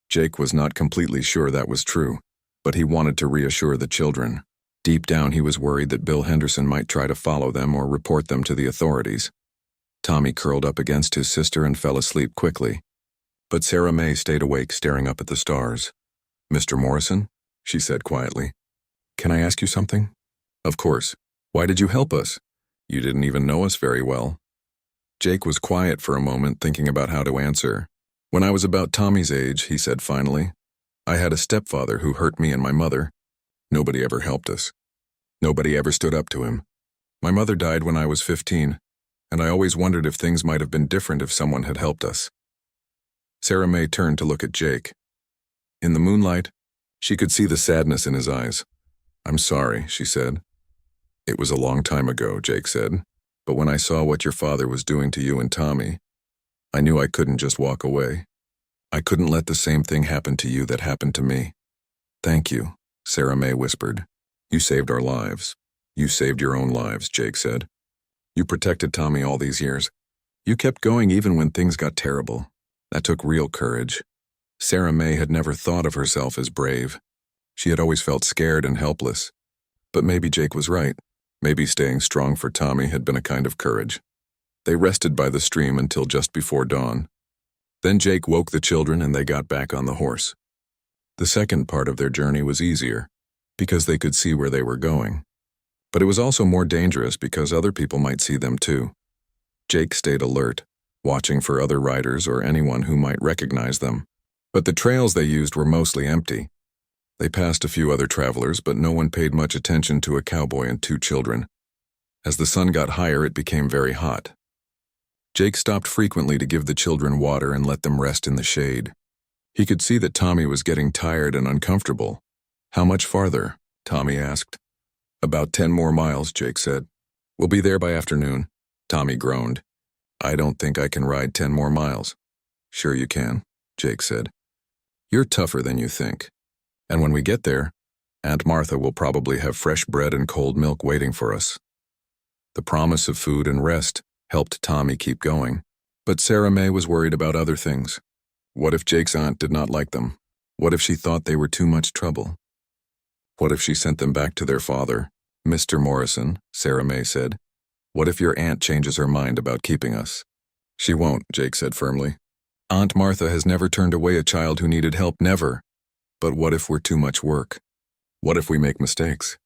Speaker 1: Jake was not completely sure that was true, but he wanted to reassure the children. Deep down, he was worried that Bill Henderson might try to follow them or report them to the authorities. Tommy curled up against his sister and fell asleep quickly. But Sarah May stayed awake, staring up at the stars. "Mr. Morrison," she said quietly, "can I ask you something?" "Of course. Why did you help us? You didn't even know us very well." Jake was quiet for a moment, thinking about how to answer. "When I was about Tommy's age," he said finally, "I had a stepfather who hurt me and my mother. Nobody ever helped us. Nobody ever stood up to him. My mother died when I was 15, and I always wondered if things might have been different if someone had helped us." Sarah May turned to look at Jake. In the moonlight, she could see the sadness in his eyes. "I'm sorry," she said. "It was a long time ago," Jake said, "but when I saw what your father was doing to you and Tommy, I knew I couldn't just walk away. I couldn't let the same thing happen to you that happened to me." "Thank you," Sarah May whispered. "You saved our lives. You saved your own lives," Jake said. "You protected Tommy all these years. You kept going even when things got terrible. That took real courage." Sarah May had never thought of herself as brave. She had always felt scared and helpless. But maybe Jake was right. Maybe staying strong for Tommy had been a kind of courage. They rested by the stream until just before dawn. Then Jake woke the children and they got back on the horse. The second part of their journey was easier, because they could see where they were going. But it was also more dangerous because other people might see them too. Jake stayed alert, watching for other riders or anyone who might recognize them. But the trails they used were mostly empty. They passed a few other travelers, but no one paid much attention to a cowboy and 2 children. As the sun got higher, it became very hot. Jake stopped frequently to give the children water and let them rest in the shade. He could see that Tommy was getting tired and uncomfortable. "How much farther?" Tommy asked. "About 10 more miles," Jake said. "We'll be there by afternoon." Tommy groaned. "I don't think I can ride 10 more miles." "Sure you can," Jake said. "You're tougher than you think. And when we get there, Aunt Martha will probably have fresh bread and cold milk waiting for us." The promise of food and rest helped Tommy keep going. But Sarah May was worried about other things. What if Jake's aunt did not like them? What if she thought they were too much trouble? What if she sent them back to their father? "Mr. Morrison," Sarah May said, "what if your aunt changes her mind about keeping us?" "She won't," Jake said firmly. "Aunt Martha has never turned away a child who needed help, never. But what if we're too much work? What if we make mistakes?"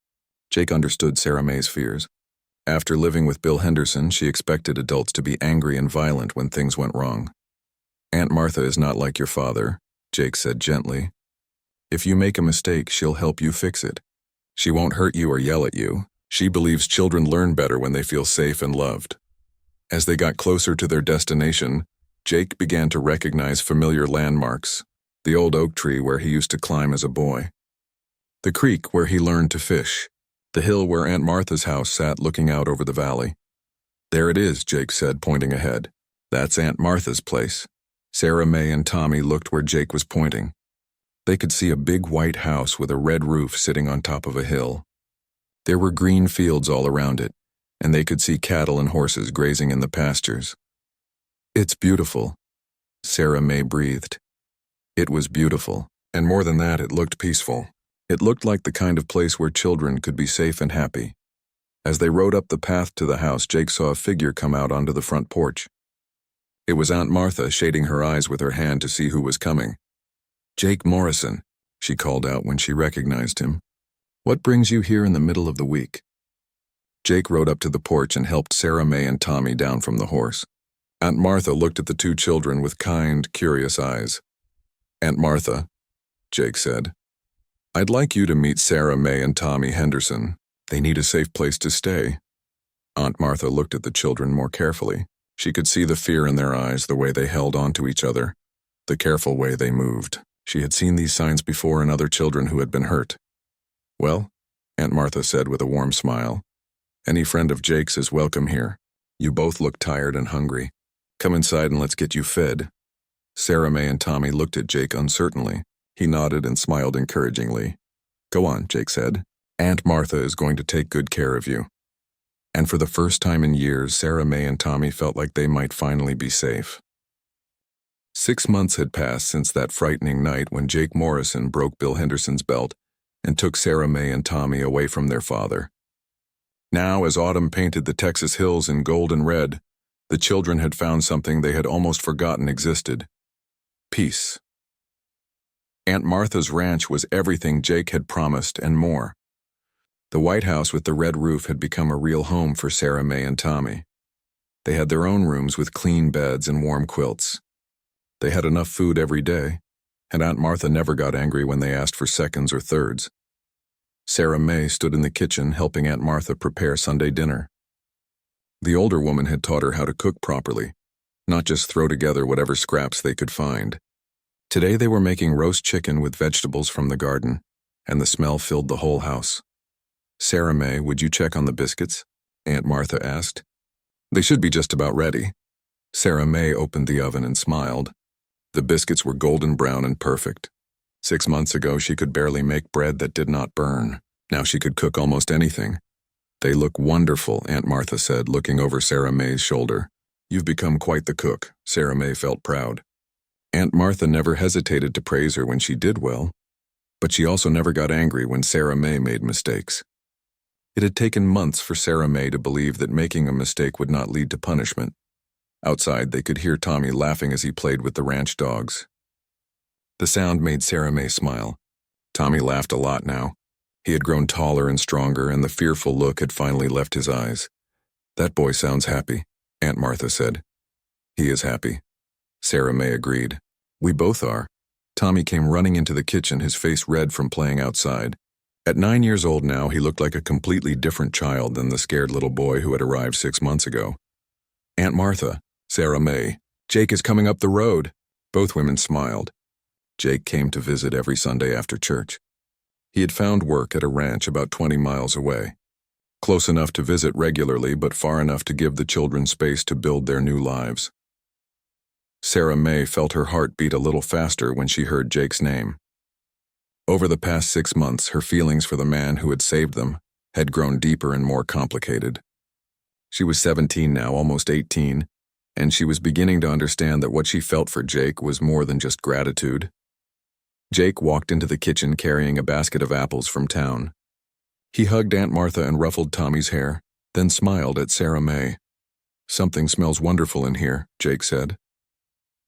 Speaker 1: Jake understood Sarah May's fears. After living with Bill Henderson, she expected adults to be angry and violent when things went wrong. "Aunt Martha is not like your father," Jake said gently. "If you make a mistake, she'll help you fix it. She won't hurt you or yell at you. She believes children learn better when they feel safe and loved." As they got closer to their destination, Jake began to recognize familiar landmarks. The old oak tree where he used to climb as a boy. The creek where he learned to fish. The hill where Aunt Martha's house sat looking out over the valley. "There it is," Jake said, pointing ahead. "That's Aunt Martha's place." Sarah May and Tommy looked where Jake was pointing. They could see a big white house with a red roof sitting on top of a hill. There were green fields all around it, and they could see cattle and horses grazing in the pastures. "It's beautiful," Sarah May breathed. It was beautiful, and more than that, it looked peaceful. It looked like the kind of place where children could be safe and happy. As they rode up the path to the house, Jake saw a figure come out onto the front porch. It was Aunt Martha, shading her eyes with her hand to see who was coming. "Jake Morrison," she called out when she recognized him. "What brings you here in the middle of the week?" Jake rode up to the porch and helped Sarah May and Tommy down from the horse. Aunt Martha looked at the two children with kind, curious eyes. "Aunt Martha," Jake said, "I'd like you to meet Sarah May and Tommy Henderson. They need a safe place to stay." Aunt Martha looked at the children more carefully. She could see the fear in their eyes, the way they held on to each other, the careful way they moved. She had seen these signs before in other children who had been hurt. "Well," Aunt Martha said with a warm smile, "any friend of Jake's is welcome here. You both look tired and hungry. Come inside and let's get you fed." Sarah May and Tommy looked at Jake uncertainly. He nodded and smiled encouragingly. "Go on," Jake said. "Aunt Martha is going to take good care of you." And for the first time in years, Sarah May and Tommy felt like they might finally be safe. 6 months had passed since that frightening night when Jake Morrison broke Bill Henderson's belt and took Sarah May and Tommy away from their father. Now, as autumn painted the Texas hills in gold and red, the children had found something they had almost forgotten existed: peace. Aunt Martha's ranch was everything Jake had promised and more. The White House with the red roof had become a real home for Sarah May and Tommy. They had their own rooms with clean beds and warm quilts. They had enough food every day, and Aunt Martha never got angry when they asked for seconds or thirds. Sarah May stood in the kitchen helping Aunt Martha prepare Sunday dinner. The older woman had taught her how to cook properly, not just throw together whatever scraps they could find. Today they were making roast chicken with vegetables from the garden, and the smell filled the whole house. "Sarah May, would you check on the biscuits?" Aunt Martha asked. "They should be just about ready." Sarah May opened the oven and smiled. The biscuits were golden brown and perfect. 6 months ago she could barely make bread that did not burn. Now she could cook almost anything. "They look wonderful," Aunt Martha said, looking over Sarah May's shoulder. "You've become quite the cook." Sarah May felt proud. Aunt Martha never hesitated to praise her when she did well, but she also never got angry when Sarah May made mistakes. It had taken months for Sarah May to believe that making a mistake would not lead to punishment. Outside, they could hear Tommy laughing as he played with the ranch dogs. The sound made Sarah May smile. Tommy laughed a lot now. He had grown taller and stronger, and the fearful look had finally left his eyes. "That boy sounds happy," Aunt Martha said. "He is happy," Sarah May agreed. "We both are." Tommy came running into the kitchen, his face red from playing outside. At 9 years old now, he looked like a completely different child than the scared little boy who had arrived 6 months ago. "Aunt Martha, Sarah May, Jake is coming up the road." Both women smiled. Jake came to visit every Sunday after church. He had found work at a ranch about 20 miles away. Close enough to visit regularly, but far enough to give the children space to build their new lives. Sarah May felt her heart beat a little faster when she heard Jake's name. Over the past 6 months, her feelings for the man who had saved them had grown deeper and more complicated. She was 17 now, almost 18, and she was beginning to understand that what she felt for Jake was more than just gratitude. Jake walked into the kitchen carrying a basket of apples from town. He hugged Aunt Martha and ruffled Tommy's hair, then smiled at Sarah May. "Something smells wonderful in here," Jake said.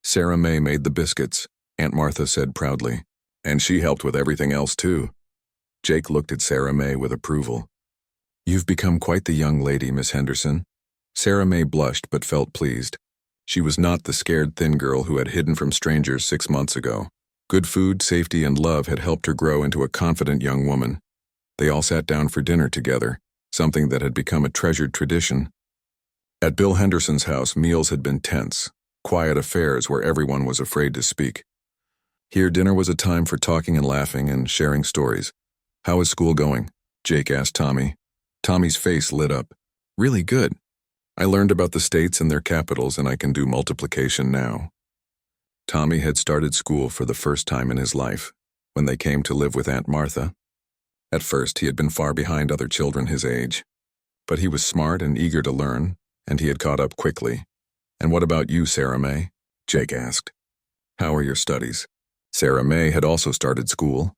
Speaker 1: "Sarah May made the biscuits," Aunt Martha said proudly. "And she helped with everything else, too." Jake looked at Sarah May with approval. "You've become quite the young lady, Miss Henderson." Sarah May blushed but felt pleased. She was not the scared thin girl who had hidden from strangers 6 months ago. Good food, safety, and love had helped her grow into a confident young woman. They all sat down for dinner together, something that had become a treasured tradition. At Bill Henderson's house, meals had been tense, quiet affairs where everyone was afraid to speak. Here, dinner was a time for talking and laughing and sharing stories. "How is school going?" Jake asked Tommy. Tommy's face lit up. "Really good. I learned about the states and their capitals, and I can do multiplication now." Tommy had started school for the first time in his life, when they came to live with Aunt Martha. At first, he had been far behind other children his age. But he was smart and eager to learn, and he had caught up quickly. "And what about you, Sarah May?" Jake asked. "How are your studies?" Sarah May had also started school,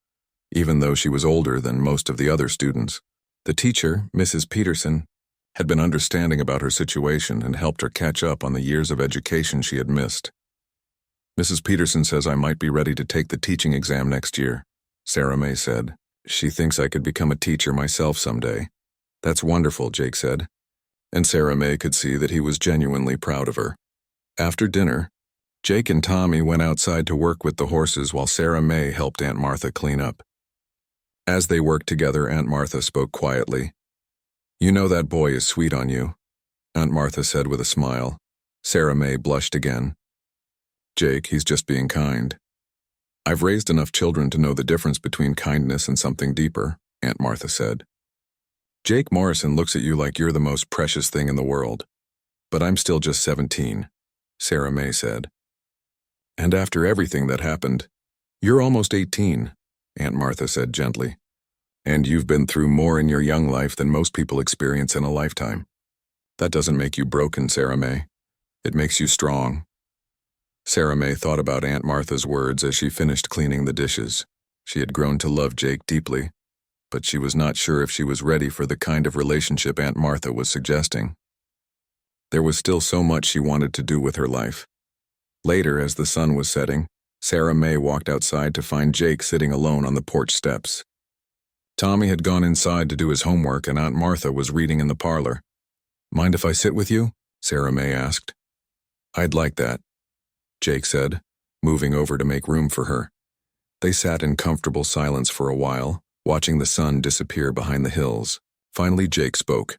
Speaker 1: even though she was older than most of the other students. The teacher, Mrs. Peterson, had been understanding about her situation and helped her catch up on the years of education she had missed. "Mrs. Peterson says I might be ready to take the teaching exam next year," Sarah May said. "She thinks I could become a teacher myself someday." "That's wonderful," Jake said, and Sarah May could see that he was genuinely proud of her. After dinner, Jake and Tommy went outside to work with the horses while Sarah May helped Aunt Martha clean up. As they worked together, Aunt Martha spoke quietly. "You know that boy is sweet on you," Aunt Martha said with a smile. Sarah May blushed again. "Jake, he's just being kind." "I've raised enough children to know the difference between kindness and something deeper," Aunt Martha said. "Jake Morrison looks at you like you're the most precious thing in the world. But I'm still just 17, Sarah May said. "And after everything that happened, you're almost 18, Aunt Martha said gently. "And you've been through more in your young life than most people experience in a lifetime. That doesn't make you broken, Sarah May. It makes you strong." Sarah May thought about Aunt Martha's words as she finished cleaning the dishes. She had grown to love Jake deeply, but she was not sure if she was ready for the kind of relationship Aunt Martha was suggesting. There was still so much she wanted to do with her life. Later, as the sun was setting, Sarah May walked outside to find Jake sitting alone on the porch steps. Tommy had gone inside to do his homework and Aunt Martha was reading in the parlor. "Mind if I sit with you?" Sarah May asked. "I'd like that," Jake said, moving over to make room for her. They sat in comfortable silence for a while, watching the sun disappear behind the hills. Finally, Jake spoke.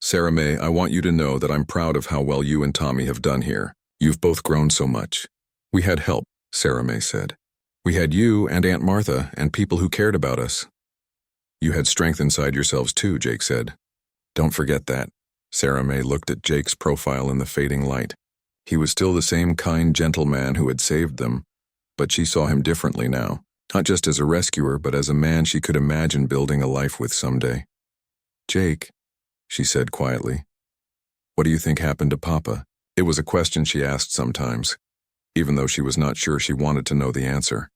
Speaker 1: "Sarah May, I want you to know that I'm proud of how well you and Tommy have done here. You've both grown so much." "We had help," Sarah May said. "We had you and Aunt Martha and people who cared about us." "You had strength inside yourselves too," Jake said. "Don't forget that." Sarah May looked at Jake's profile in the fading light. He was still the same kind, gentle man who had saved them, but she saw him differently now, not just as a rescuer, but as a man she could imagine building a life with someday. "Jake," she said quietly, "what do you think happened to Papa?" It was a question she asked sometimes, even though she was not sure she wanted to know the answer.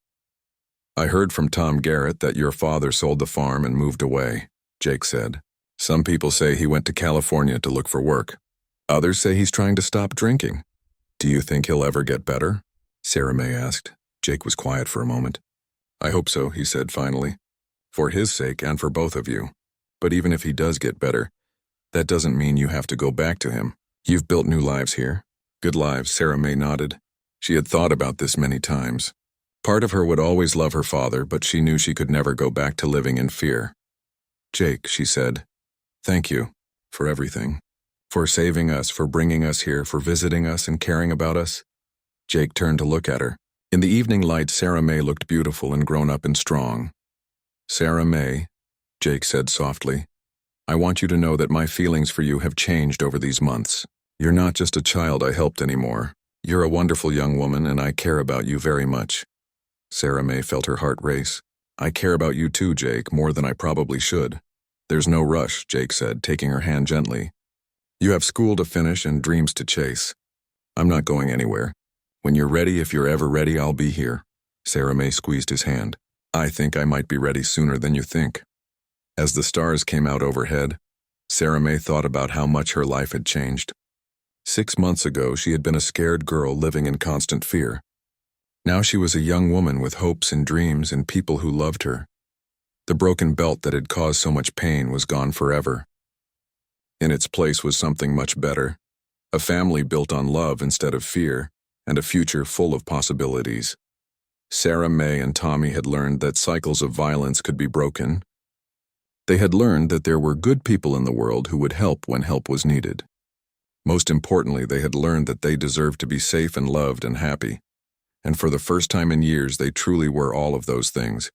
Speaker 1: "I heard from Tom Garrett that your father sold the farm and moved away," Jake said. "Some people say he went to California to look for work. Others say he's trying to stop drinking. Do you think he'll ever get better?" Sarah May asked. Jake was quiet for a moment. "I hope so," he said finally. "For his sake and for both of you. But even if he does get better, that doesn't mean you have to go back to him. You've built new lives here." "Good lives," Sarah May nodded. She had thought about this many times. Part of her would always love her father, but she knew she could never go back to living in fear. "Jake," she said, "thank you for everything. For saving us, for bringing us here, for visiting us and caring about us." Jake turned to look at her. In the evening light, Sarah May looked beautiful and grown up and strong. "Sarah May," Jake said softly, "I want you to know that my feelings for you have changed over these months. You're not just a child I helped anymore. You're a wonderful young woman and I care about you very much." Sarah May felt her heart race. "I care about you too, Jake, more than I probably should." "There's no rush," Jake said, taking her hand gently. "You have school to finish and dreams to chase. I'm not going anywhere. When you're ready, if you're ever ready, I'll be here." Sarah May squeezed his hand. "I think I might be ready sooner than you think." As the stars came out overhead, Sarah May thought about how much her life had changed. 6 months ago, she had been a scared girl living in constant fear. Now she was a young woman with hopes and dreams and people who loved her. The broken belt that had caused so much pain was gone forever. In its place was something much better, a family built on love instead of fear, and a future full of possibilities. Sarah May and Tommy had learned that cycles of violence could be broken. They had learned that there were good people in the world who would help when help was needed. Most importantly, they had learned that they deserved to be safe and loved and happy. And for the first time in years, they truly were all of those things.